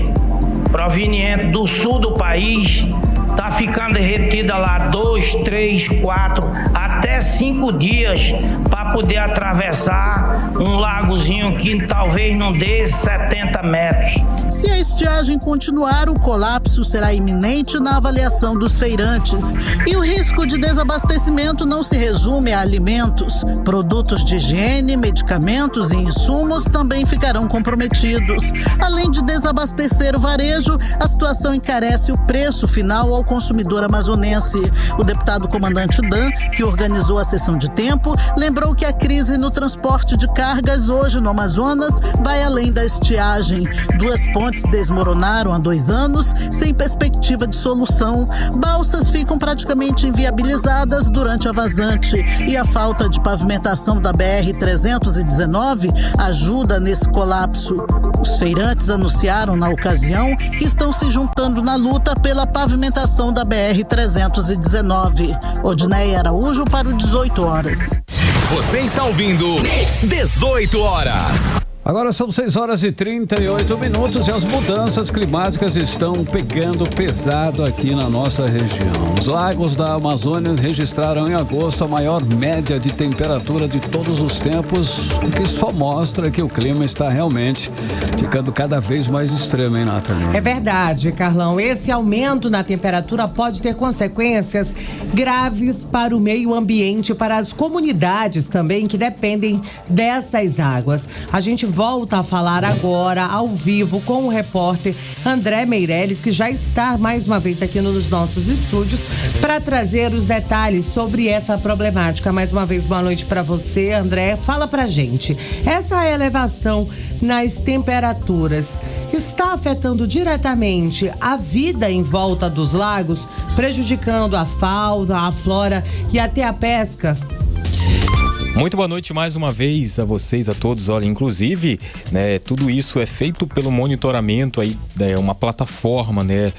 provenientes do sul do país tá ficando retida lá 2, 3, 4, até 5 dias para poder atravessar um lagozinho que talvez não dê 70 metros. Se a estiagem continuar, o colapso será iminente na avaliação dos feirantes. E o risco de desabastecimento não se resume a alimentos. Produtos de higiene, medicamentos e insumos também ficarão comprometidos. Além de desabastecer o varejo, a situação encarece o preço final ao consumidor amazonense. O deputado comandante Dan, que organizou a sessão de tempo, lembrou que a crise no transporte de cargas hoje no Amazonas vai além da estiagem. 2 pontes desmoronaram há 2 anos, sem perspectiva de solução. Balsas ficam praticamente inviabilizadas durante a vazante e a falta de pavimentação da BR-319 ajuda nesse colapso. Os feirantes anunciaram na ocasião que estão se juntando na luta pela pavimentação da BR-319. Odneia Araújo para o 18 horas. Você está ouvindo 18 horas. Agora são 6h38 e as mudanças climáticas estão pegando pesado aqui na nossa região. Os lagos da Amazônia registraram em agosto a maior média de temperatura de todos os tempos, o que só mostra que o clima está realmente ficando cada vez mais extremo, hein, Nathalie? É verdade, Carlão. Esse aumento na temperatura pode ter consequências graves para o meio ambiente, para as comunidades também que dependem dessas águas. A gente volta a falar agora, ao vivo, com o repórter André Meirelles, que já está mais uma vez aqui nos nossos estúdios para trazer os detalhes sobre essa problemática. Mais uma vez, boa noite para você, André. Fala pra gente, essa elevação nas temperaturas está afetando diretamente a vida em volta dos lagos, prejudicando a fauna, a flora e até a pesca? Muito boa noite mais uma vez a vocês, a todos. Olha, inclusive, né, tudo isso é feito pelo monitoramento aí, uma plataforma, né,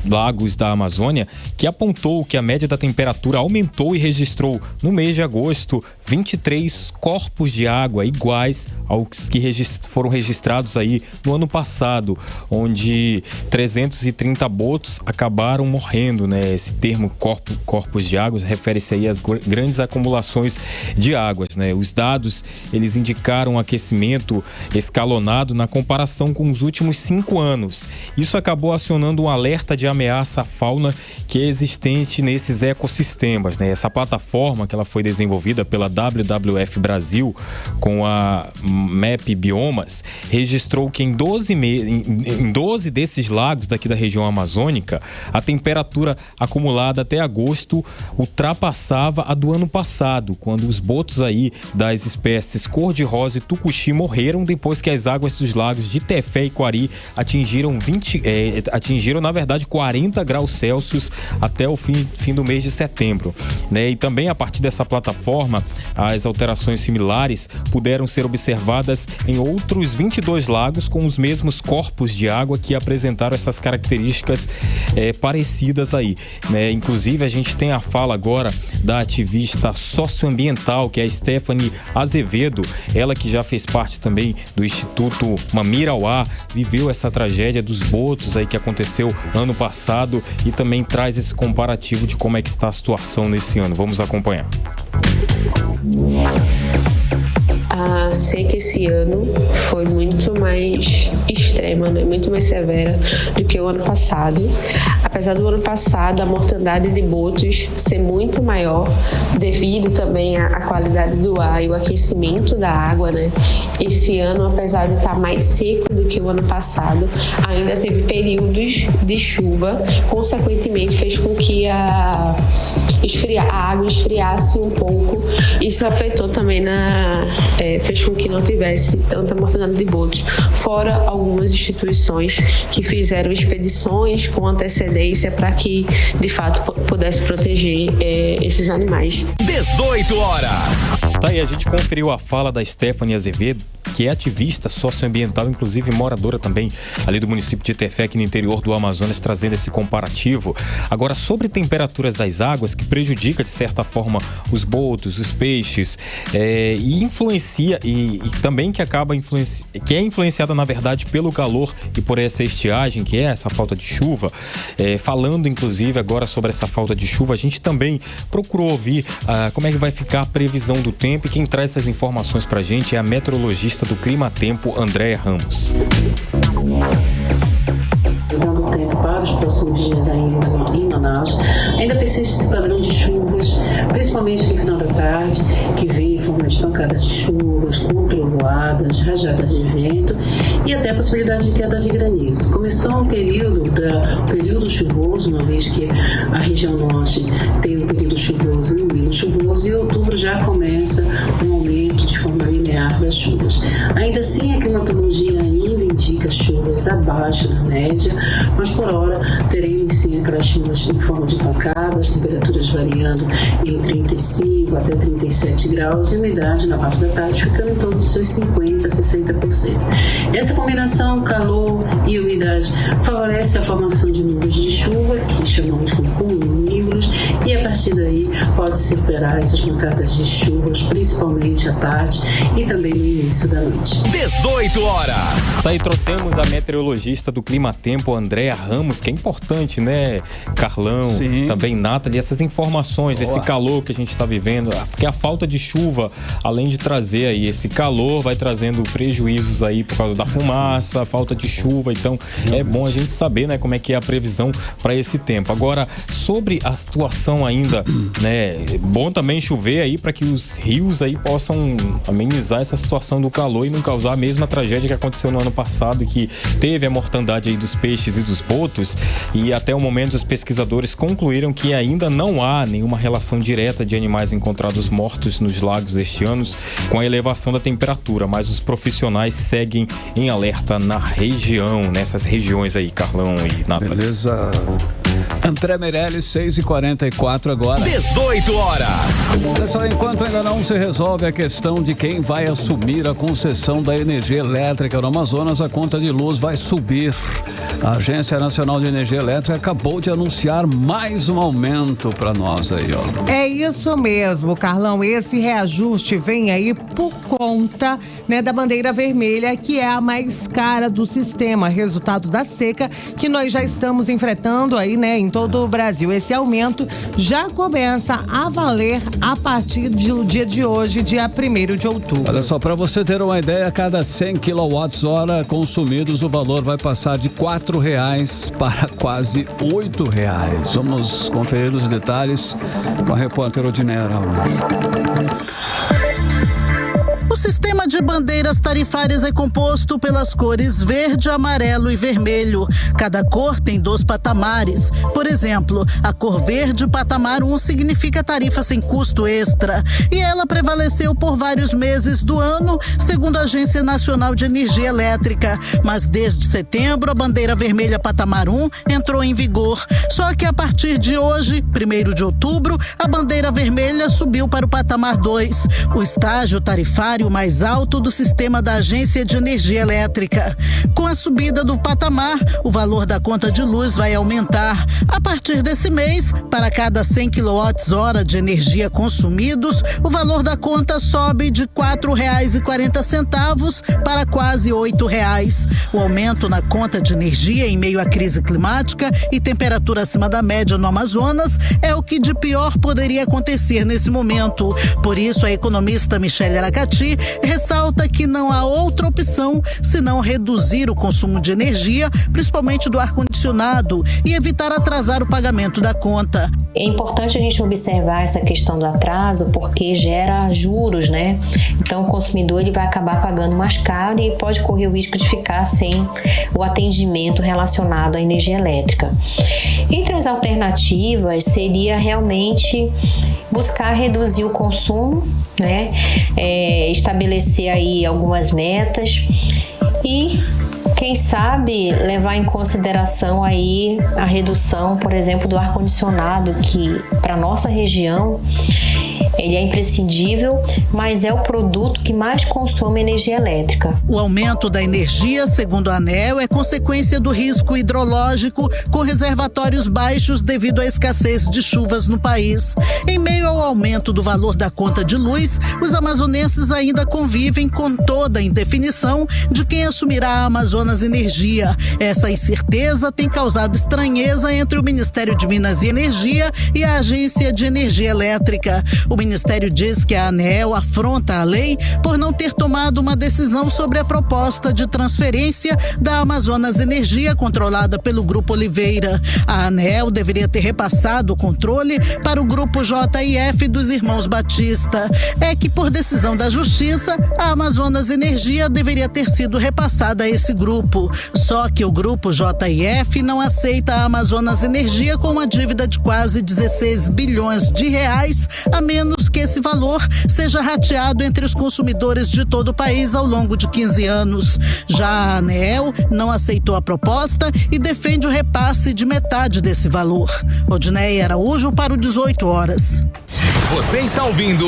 Lagos da Amazônia, que apontou que a média da temperatura aumentou e registrou no mês de agosto 23 corpos de água iguais aos que foram registrados aí no ano passado, onde 330 botos acabaram morrendo, né? Esse termo corpos de água refere-se aí às grandes acumulações de águas, né? Os dados, eles indicaram um aquecimento escalonado na comparação com os últimos 5 anos. Isso acabou acionando um alerta de ameaça à fauna que é existente nesses ecossistemas, né? Essa plataforma, que ela foi desenvolvida pela WWF Brasil com a MAP Biomas, registrou que em 12 desses lagos daqui da região amazônica, a temperatura acumulada até agosto ultrapassava a do ano passado, quando os botos aí das espécies cor-de-rosa e tucuxi morreram depois que as águas dos lagos de Tefé e Quari atingiram na verdade 40 graus Celsius até o fim do mês de setembro, né? E também a partir dessa plataforma, as alterações similares puderam ser observadas em outros 22 lagos com os mesmos corpos de água que apresentaram essas características parecidas aí, né? Inclusive a gente tem a fala agora da ativista socioambiental, que é a Stephanie Azevedo, ela que já fez parte também do Instituto Mamirauá, viveu essa tragédia dos botos aí que aconteceu ano passado e também traz esse comparativo de como é que está a situação nesse ano. Vamos acompanhar. A seca esse ano foi muito mais extrema extrema, né? Muito mais severa do que o ano passado. Apesar do ano passado a mortandade de botos ser muito maior, devido também à qualidade do ar e o aquecimento da água, né? Esse ano, apesar de estar mais seco do que o ano passado, ainda teve períodos de chuva, consequentemente fez com que a água esfriasse um pouco. Isso afetou também fez com que não tivesse tanta mortandade de botos, fora algumas instituições que fizeram expedições com antecedência para que, de fato, pudesse proteger esses animais. 18 horas. Tá aí, a gente conferiu a fala da Stephanie Azevedo, que é ativista socioambiental, inclusive moradora também ali do município de Tefé, no interior do Amazonas, trazendo esse comparativo. Agora, sobre temperaturas das águas, que prejudica, de certa forma, os botos, os peixes, e influencia, e também que é influenciada, na verdade, pelo calor e por essa estiagem, que é essa falta de chuva. Falando, inclusive, agora sobre essa falta de chuva, a gente também procurou ouvir como é que vai ficar a previsão do tempo, e quem traz essas informações pra gente é a meteorologista do Clima Tempo, Andréa Ramos. Usando o tempo para os próximos dias ainda em Manaus, ainda persiste esse padrão de chuvas, principalmente no final da tarde, que vem em forma de pancadas de chuvas, com trovoadas, rajadas de vento e até a possibilidade de queda de granizo. Começou o período chuvoso, uma vez que a região norte tem um período chuvoso e um menos chuvoso, e em outubro já começa um aumento de forma linear das chuvas. Ainda assim, a climatologia ainda indica chuvas abaixo da média, mas por hora teremos sim aquelas chuvas em forma de pancadas, temperaturas variando em 35 até 37 graus e umidade na parte da tarde ficando em torno dos seus 50% a 60%. Essa combinação calor e umidade favorece a formação de nuvens de chuva, que chamamos como cumulonimbus, e a partir daí pode-se esperar essas pancadas de chuvas, principalmente à tarde e também no início da noite. 18 horas. Tá aí, trouxemos a meteorologista do Clima Tempo, Andréa Ramos, que é importante, né, Carlão? Sim. Também Nathalie, essas informações, esse calor que a gente está vivendo, porque a falta de chuva, além de trazer aí esse calor, vai trazendo prejuízos aí por causa da fumaça, falta de chuva, então é bom a gente saber, né, como é que é a previsão para esse tempo. Agora, sobre a situação ainda, né, é bom também chover aí para que os rios aí possam amenizar essa situação do calor e não causar a mesma tragédia que aconteceu no ano passado, que teve a mortandade aí dos peixes e dos botos, e até o momento os pesquisadores concluíram que ainda não há nenhuma relação direta de animais encontrados mortos nos lagos este ano com a elevação da temperatura, mas os profissionais seguem em alerta na região, nessas regiões aí, Carlão e Nathalie. Beleza. André Meirelles, 6h44 agora. 18 horas. Pessoal, enquanto ainda não se resolve a questão de quem vai assumir a concessão da energia elétrica no Amazonas, a conta de luz vai subir. A Agência Nacional de Energia Elétrica acabou de anunciar mais um aumento para nós aí, ó. É isso mesmo, Carlão. Esse reajuste vem aí por conta, né, da bandeira vermelha, que é a mais cara do sistema, resultado da seca que nós já estamos enfrentando aí, né, em todo o Brasil. Esse aumento já começa a valer a partir do dia de hoje, dia 1º de outubro. Olha só, para você ter uma ideia, a cada 100 kWh consumidos, o valor vai passar de R$ 4,00 para quase R$ 8,00. Vamos conferir os detalhes com a repórter Odinera hoje. O sistema de bandeiras tarifárias é composto pelas cores verde, amarelo e vermelho. Cada cor tem 2 patamares. Por exemplo, a cor verde, patamar 1, significa tarifa sem custo extra. E ela prevaleceu por vários meses do ano, segundo a Agência Nacional de Energia Elétrica. Mas desde setembro, a bandeira vermelha patamar 1 entrou em vigor. Só que a partir de hoje, 1º de outubro, a bandeira vermelha subiu para o patamar 2. O estágio tarifário mais alto do sistema da Agência de Energia Elétrica. Com a subida do patamar, o valor da conta de luz vai aumentar. A partir desse mês, para cada 100 kWh de energia consumidos, o valor da conta sobe de R$ 4,40 para quase R$ 8,00. O aumento na conta de energia em meio à crise climática e temperatura acima da média no Amazonas é o que de pior poderia acontecer nesse momento. Por isso, a economista Michele Aracati ressalta que não há outra opção senão reduzir o consumo de energia, principalmente do ar-condicionado, e evitar atrasar o pagamento da conta. É importante a gente observar essa questão do atraso porque gera juros, né? Então o consumidor ele vai acabar pagando mais caro e pode correr o risco de ficar sem o atendimento relacionado à energia elétrica. Entre as alternativas seria realmente buscar reduzir o consumo, né? Estabelecer aí algumas metas e quem sabe levar em consideração aí a redução, por exemplo, do ar-condicionado, que para nossa região ele é imprescindível, mas é o produto que mais consome energia elétrica. O aumento da energia, segundo a ANEEL, é consequência do risco hidrológico com reservatórios baixos devido à escassez de chuvas no país. Em meio ao aumento do valor da conta de luz, os amazonenses ainda convivem com toda a indefinição de quem assumirá a Amazonas Energia. Essa incerteza tem causado estranheza entre o Ministério de Minas e Energia e a Agência de Energia Elétrica. O Ministério diz que a ANEEL afronta a lei por não ter tomado uma decisão sobre a proposta de transferência da Amazonas Energia, controlada pelo Grupo Oliveira. A ANEEL deveria ter repassado o controle para o Grupo JIF dos Irmãos Batista. É que, por decisão da Justiça, a Amazonas Energia deveria ter sido repassada a esse grupo. Só que o Grupo JIF não aceita a Amazonas Energia com uma dívida de quase 16 bilhões de reais, a menos que esse valor seja rateado entre os consumidores de todo o país ao longo de 15 anos. Já a ANEEL não aceitou a proposta e defende o repasse de metade desse valor. Odneia Araújo para o 18 horas. Você está ouvindo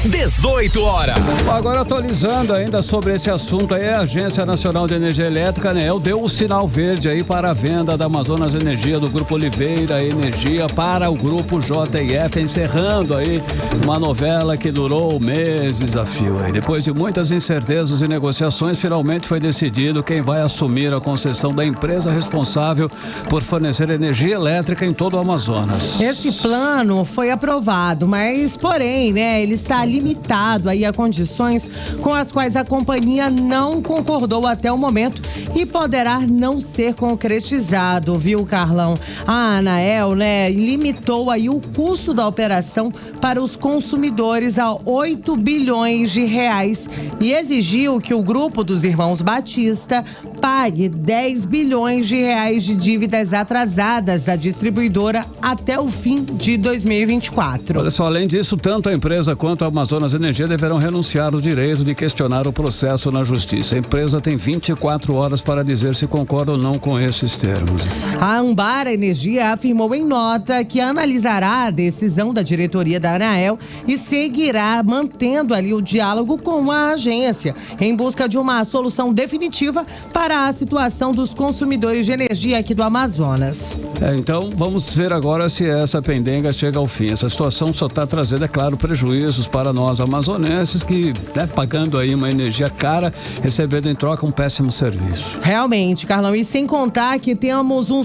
18 horas. Agora atualizando ainda sobre esse assunto aí, a Agência Nacional de Energia Elétrica, ANEEL, deu o sinal verde aí para a venda da Amazonas Energia do Grupo Oliveira Energia para o Grupo JIF, encerrando aí uma novela que durou meses a fio aí. Depois de muitas incertezas e negociações, finalmente foi decidido quem vai assumir a concessão da empresa responsável por fornecer energia elétrica em todo o Amazonas. Esse plano foi aprovado, mas porém, né, ele está limitado aí a condições com as quais a companhia não concordou até o momento e poderá não ser concretizado, viu, Carlão? A ANEEL, né, limitou aí o custo da operação para os consumidores a 8 bilhões de reais e exigiu que o grupo dos Irmãos Batista pague 10 bilhões de reais de dívidas atrasadas da distribuidora até o fim de 2024. Olha só, além disso, tanto a empresa quanto a Amazonas Energia deverão renunciar ao direito de questionar o processo na justiça. A empresa tem 24 horas para dizer se concorda ou não com esses termos. A Ambara Energia afirmou em nota que analisará a decisão da diretoria da ANEEL e seguirá mantendo ali o diálogo com a agência em busca de uma solução definitiva para a situação dos consumidores de energia aqui do Amazonas. Então vamos ver agora se essa pendenga chega ao fim. Essa situação só está trazendo, é claro, prejuízos para nós amazonenses que, né, pagando aí uma energia cara, recebendo em troca um péssimo serviço. Realmente, Carlão, e sem contar que temos um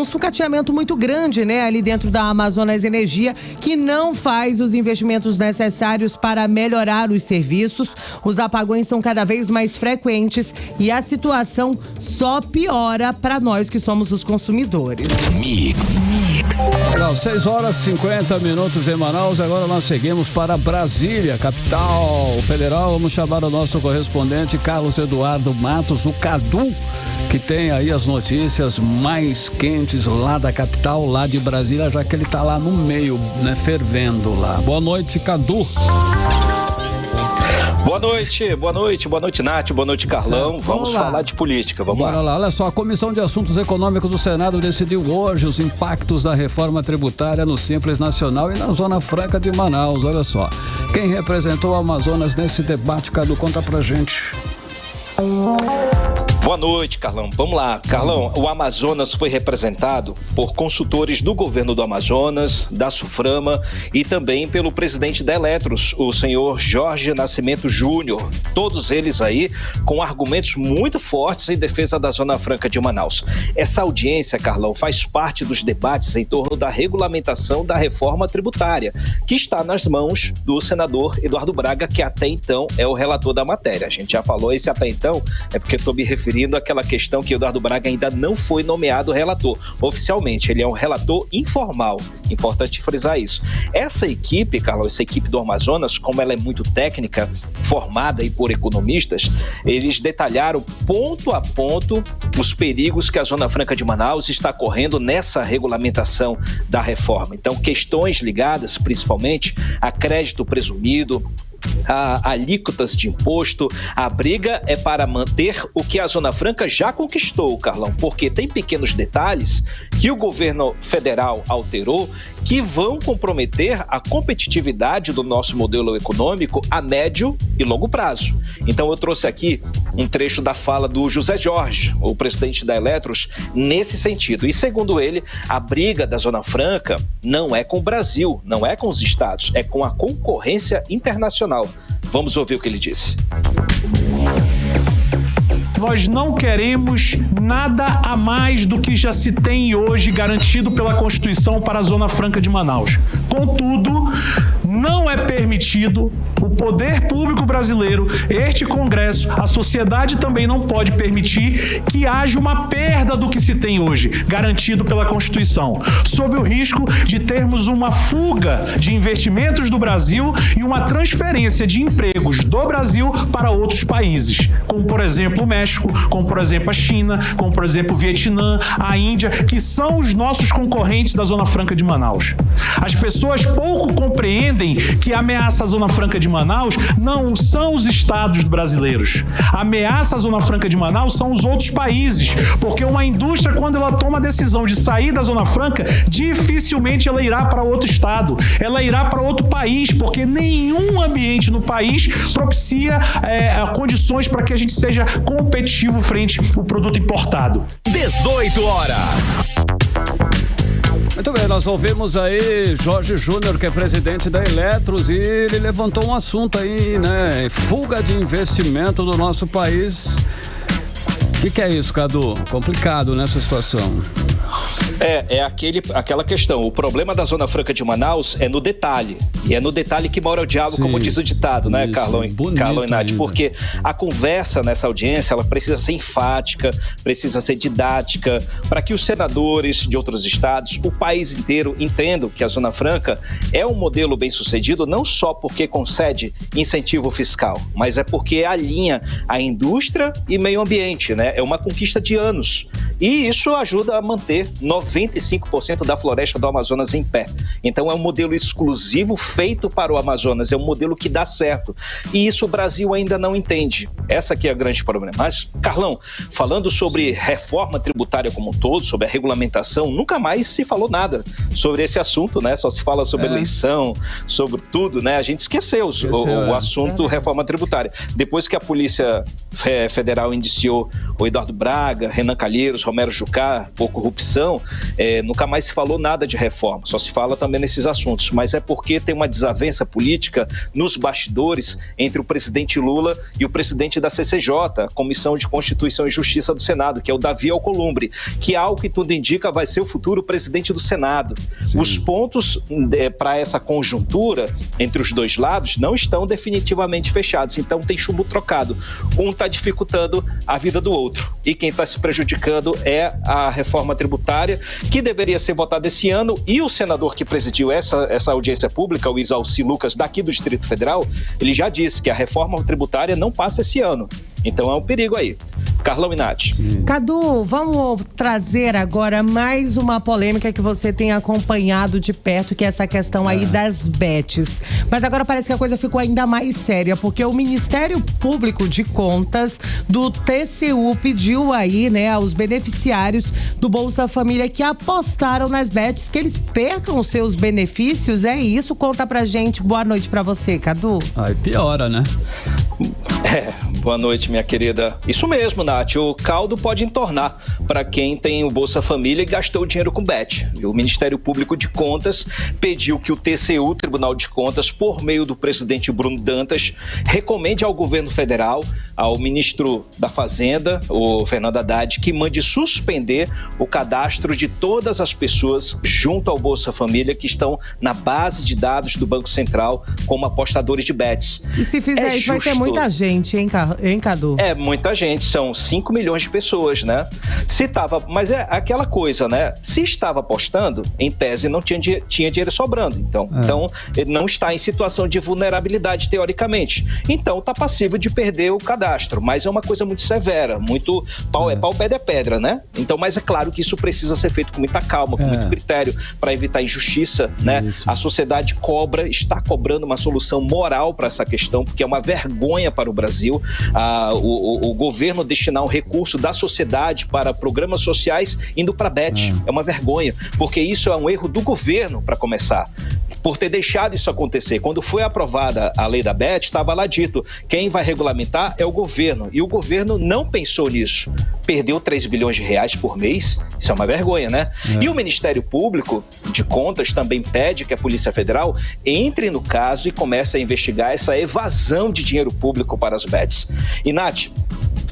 sucateamento muito grande, né, ali dentro da Amazonas Energia, que não faz os investimentos necessários para melhorar os serviços. Os apagões são cada vez mais frequentes e a situação só piora para nós que somos os consumidores. Legal, 6 horas e 50 minutos em Manaus. Agora nós seguimos para Brasília, capital federal. Vamos chamar o nosso correspondente Carlos Eduardo Matos, o Cadu, que tem aí as notícias mais quentes lá da capital, lá de Brasília, já que ele tá lá no meio, né, fervendo lá. Boa noite, Cadu. Boa noite, Nath, boa noite, Carlão. Certo. Vamos falar de política, vamos lá. Olha só, a Comissão de Assuntos Econômicos do Senado decidiu hoje os impactos da reforma tributária no Simples Nacional e na Zona Franca de Manaus. Olha só, quem representou o Amazonas nesse debate, Cadu, conta pra gente. Boa noite, Carlão. Vamos lá. Carlão, o Amazonas foi representado por consultores do governo do Amazonas, da Suframa e também pelo presidente da Eletros, o senhor Jorge Nascimento Júnior. Todos eles aí com argumentos muito fortes em defesa da Zona Franca de Manaus. Essa audiência, Carlão, faz parte dos debates em torno da regulamentação da reforma tributária, que está nas mãos do senador Eduardo Braga, que até então é o relator da matéria. A gente já falou, esse até então é porque estou me referindo àquela questão que o Eduardo Braga ainda não foi nomeado relator. Oficialmente, ele é um relator informal. Importante frisar isso. Essa equipe, Carlos, essa equipe do Amazonas, como ela é muito técnica, formada aí por economistas, eles detalharam ponto a ponto os perigos que a Zona Franca de Manaus está correndo nessa regulamentação da reforma. Então, questões ligadas principalmente a crédito presumido, a alíquotas de imposto. A briga é para manter o que a Zona Franca já conquistou, Carlão, porque tem pequenos detalhes que o governo federal alterou que vão comprometer a competitividade do nosso modelo econômico a médio e longo prazo. Então eu trouxe aqui um trecho da fala do José Jorge, o presidente da Eletros, nesse sentido. E segundo ele, a briga da Zona Franca não é com o Brasil, não é com os estados, é com a concorrência internacional. Vamos ouvir o que ele disse. Nós não queremos nada a mais do que já se tem hoje garantido pela Constituição para a Zona Franca de Manaus. Contudo, não é permitido o poder público brasileiro, este Congresso, a sociedade também não pode permitir que haja uma perda do que se tem hoje, garantido pela Constituição, sob o risco de termos uma fuga de investimentos do Brasil e uma transferência de empregos do Brasil para outros países, como por exemplo o México, como por exemplo a China, como por exemplo o Vietnã, a Índia, que são os nossos concorrentes da Zona Franca de Manaus. As pessoas pouco compreendem que a ameaça à Zona Franca de Manaus não são os estados brasileiros. A ameaça à Zona Franca de Manaus são os outros países, porque uma indústria, quando ela toma a decisão de sair da Zona Franca, dificilmente ela irá para outro estado, ela irá para outro país, porque nenhum ambiente no país propicia condições para que a gente seja competitivo frente ao produto importado. 18 horas. Muito bem, nós ouvimos aí Jorge Júnior, que é presidente da Eletros, e ele levantou um assunto aí, né? Fuga de investimento do nosso país. O que é isso, Cadu? Complicado nessa situação. É aquela questão. O problema da Zona Franca de Manaus é no detalhe. E é no detalhe que mora o diabo, como diz o ditado, né, Carlão e Nath? Porque a conversa nessa audiência, ela precisa ser enfática, precisa ser didática, para que os senadores de outros estados, o país inteiro, entendam que a Zona Franca é um modelo bem-sucedido, não só porque concede incentivo fiscal, mas é porque alinha a indústria e meio ambiente, né? É uma conquista de anos. E isso ajuda a manter 95% da floresta do Amazonas em pé. Então é um modelo exclusivo feito para o Amazonas, é um modelo que dá certo. E isso o Brasil ainda não entende. Essa aqui é a grande problema. Mas, Carlão, falando sobre reforma tributária como um todo, sobre a regulamentação, nunca mais se falou nada sobre esse assunto, né? Só se fala sobre eleição, sobre tudo, né? A gente esqueceu o assunto reforma tributária. Depois que a Polícia Federal indiciou o Eduardo Braga, Renan Calheiros, Romero Jucá por corrupção, nunca mais se falou nada de reforma, só se fala também nesses assuntos, mas é porque tem uma desavença política nos bastidores entre o presidente Lula e o presidente da CCJ, Comissão de Constituição e Justiça do Senado, que é o Davi Alcolumbre, que ao que tudo indica vai ser o futuro presidente do Senado. Sim. Os pontos para essa conjuntura entre os dois lados não estão definitivamente fechados, então tem chumbo trocado. Um está dificultando a vida do outro, e quem está se prejudicando é a reforma tributária, que deveria ser votada esse ano, e o senador que presidiu essa audiência pública, o Isalci Lucas, daqui do Distrito Federal, ele já disse que a reforma tributária não passa esse ano. Então é um perigo aí. Carlão e Nath. Cadu, vamos trazer agora mais uma polêmica que você tem acompanhado de perto, que é essa questão aí das bets. Mas agora parece que a coisa ficou ainda mais séria, porque o Ministério Público de Contas do TCU pediu aí, né, aos beneficiários do Bolsa Família que apostaram nas bets que eles percam os seus benefícios. É isso? Conta pra gente. Boa noite pra você, Cadu. Aí piora, né? Boa noite, minha querida. Isso mesmo, Nath. O caldo pode entornar para quem tem o Bolsa Família e gastou dinheiro com bet. E o Ministério Público de Contas pediu que o TCU, Tribunal de Contas, por meio do presidente Bruno Dantas, recomende ao governo federal, ao ministro da Fazenda, o Fernando Haddad, que mande suspender o cadastro de todas as pessoas junto ao Bolsa Família que estão na base de dados do Banco Central como apostadores de bets. E se fizer isso, vai ter muita gente, hein, Cadu? É muita gente, são 5 milhões de pessoas, né? Mas é aquela coisa, né? Se estava apostando, em tese não tinha dinheiro sobrando. Então ele não está em situação de vulnerabilidade, teoricamente. Então está passível de perder o cadastro. Mas é uma coisa muito severa, muito pau é pau, pedra é pedra, né? Então, mas é claro que isso precisa ser feito com muita calma, com muito critério, para evitar injustiça, né? A sociedade está cobrando uma solução moral para essa questão, porque é uma vergonha para o Brasil o governo destinar um recurso da sociedade para programas sociais indo para bet. É uma vergonha, porque isso é um erro do governo, para começar, por ter deixado isso acontecer. Quando foi aprovada a lei da bet, estava lá dito, quem vai regulamentar é o governo, e o governo não pensou nisso. Perdeu 3 bilhões de reais por mês, isso é uma vergonha, né? E o Ministério Público de Contas também pede que a Polícia Federal entre no caso e comece a investigar essa evasão de dinheiro público para as bets. E, Nath,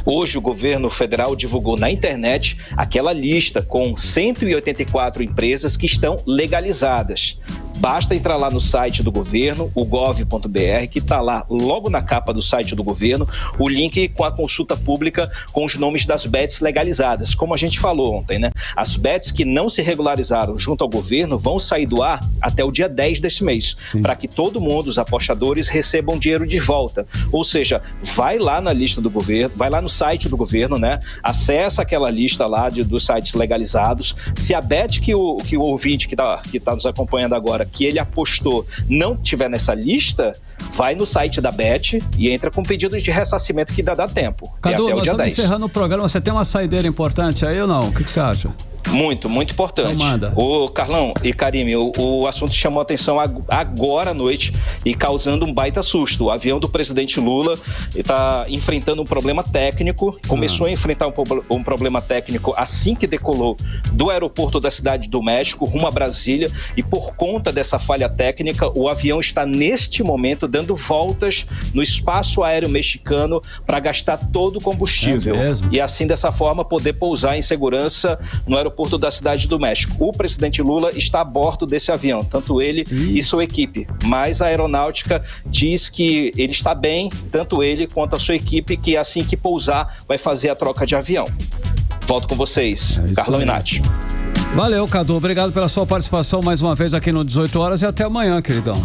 hoje o governo federal divulgou na internet aquela lista com 184 empresas que estão legalizadas. Basta entrar lá no site do governo, o gov.br, que está lá logo na capa do site do governo, o link com a consulta pública com os nomes das bets legalizadas. Como a gente falou ontem, né? As bets que não se regularizaram junto ao governo vão sair do ar até o dia 10 desse mês, para que todo mundo, os apostadores, recebam dinheiro de volta. Ou seja, vai lá na lista do governo, vai lá no site do governo, né? Acessa aquela lista lá dos sites legalizados. Se a bet que o ouvinte que tá nos acompanhando agora, que ele apostou, não tiver nessa lista, vai no site da Bet e entra com pedido de ressarcimento que dá tempo. Cadu, até o dia 10. Encerrando o programa, você tem uma saideira importante aí ou não? O que você acha? Muito, muito importante. Então manda. O Carlão e Karime, o assunto chamou a atenção agora à noite e causando um baita susto. O avião do presidente Lula está enfrentando um problema técnico, começou a enfrentar um problema técnico assim que decolou do aeroporto da Cidade do México rumo a Brasília, e por conta dessa falha técnica, o avião está neste momento dando voltas no espaço aéreo mexicano para gastar todo o combustível e assim dessa forma poder pousar em segurança no aeroporto da Cidade do México. O presidente Lula está a bordo desse avião, tanto ele e sua equipe, mas a aeronáutica diz que ele está bem, tanto ele quanto a sua equipe, que assim que pousar vai fazer a troca de avião. Volto com vocês, Carlão e Nath. Valeu, Cadu, obrigado pela sua participação mais uma vez aqui no 18 horas e até amanhã, queridão.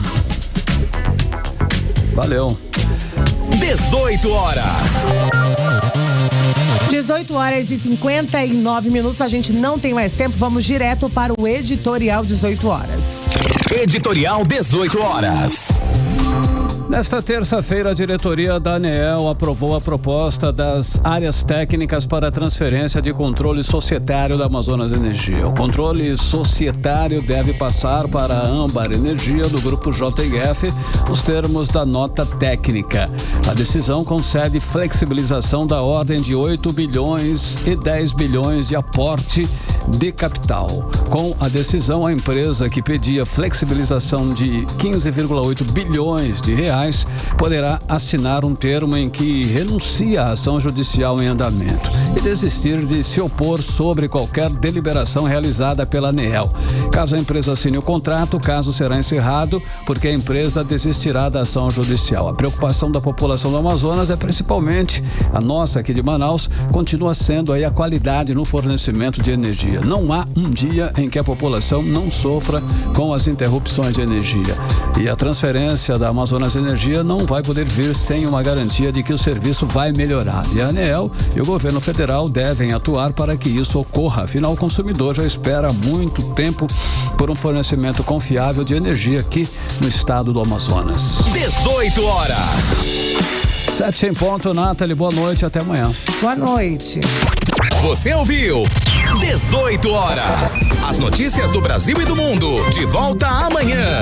Valeu. 18 horas. 18 horas e 59 minutos, a gente não tem mais tempo, vamos direto para o editorial 18 horas. Editorial 18 horas. Nesta terça-feira, a diretoria da ANEEL aprovou a proposta das áreas técnicas para a transferência de controle societário da Amazonas Energia. O controle societário deve passar para a Âmbar Energia do grupo JF, nos termos da nota técnica. A decisão concede flexibilização da ordem de 8 bilhões e 10 bilhões de aporte de capital. Com a decisão, a empresa que pedia flexibilização de 15,8 bilhões de reais poderá assinar um termo em que renuncia à ação judicial em andamento e desistir de se opor sobre qualquer deliberação realizada pela ANEEL. Caso a empresa assine o contrato, o caso será encerrado porque a empresa desistirá da ação judicial. A preocupação da população do Amazonas é principalmente a nossa aqui de Manaus, continua sendo aí a qualidade no fornecimento de energia. Não há um dia em que a população não sofra com as interrupções de energia. E a transferência da Amazonas Energia não vai poder vir sem uma garantia de que o serviço vai melhorar. E a ANEEL e o governo federal devem atuar para que isso ocorra. Afinal, o consumidor já espera há muito tempo por um fornecimento confiável de energia aqui no estado do Amazonas. 18 horas. 7 em ponto, Nathalie, boa noite, até amanhã. Boa noite. Você ouviu 18 horas. As notícias do Brasil e do mundo. De volta amanhã.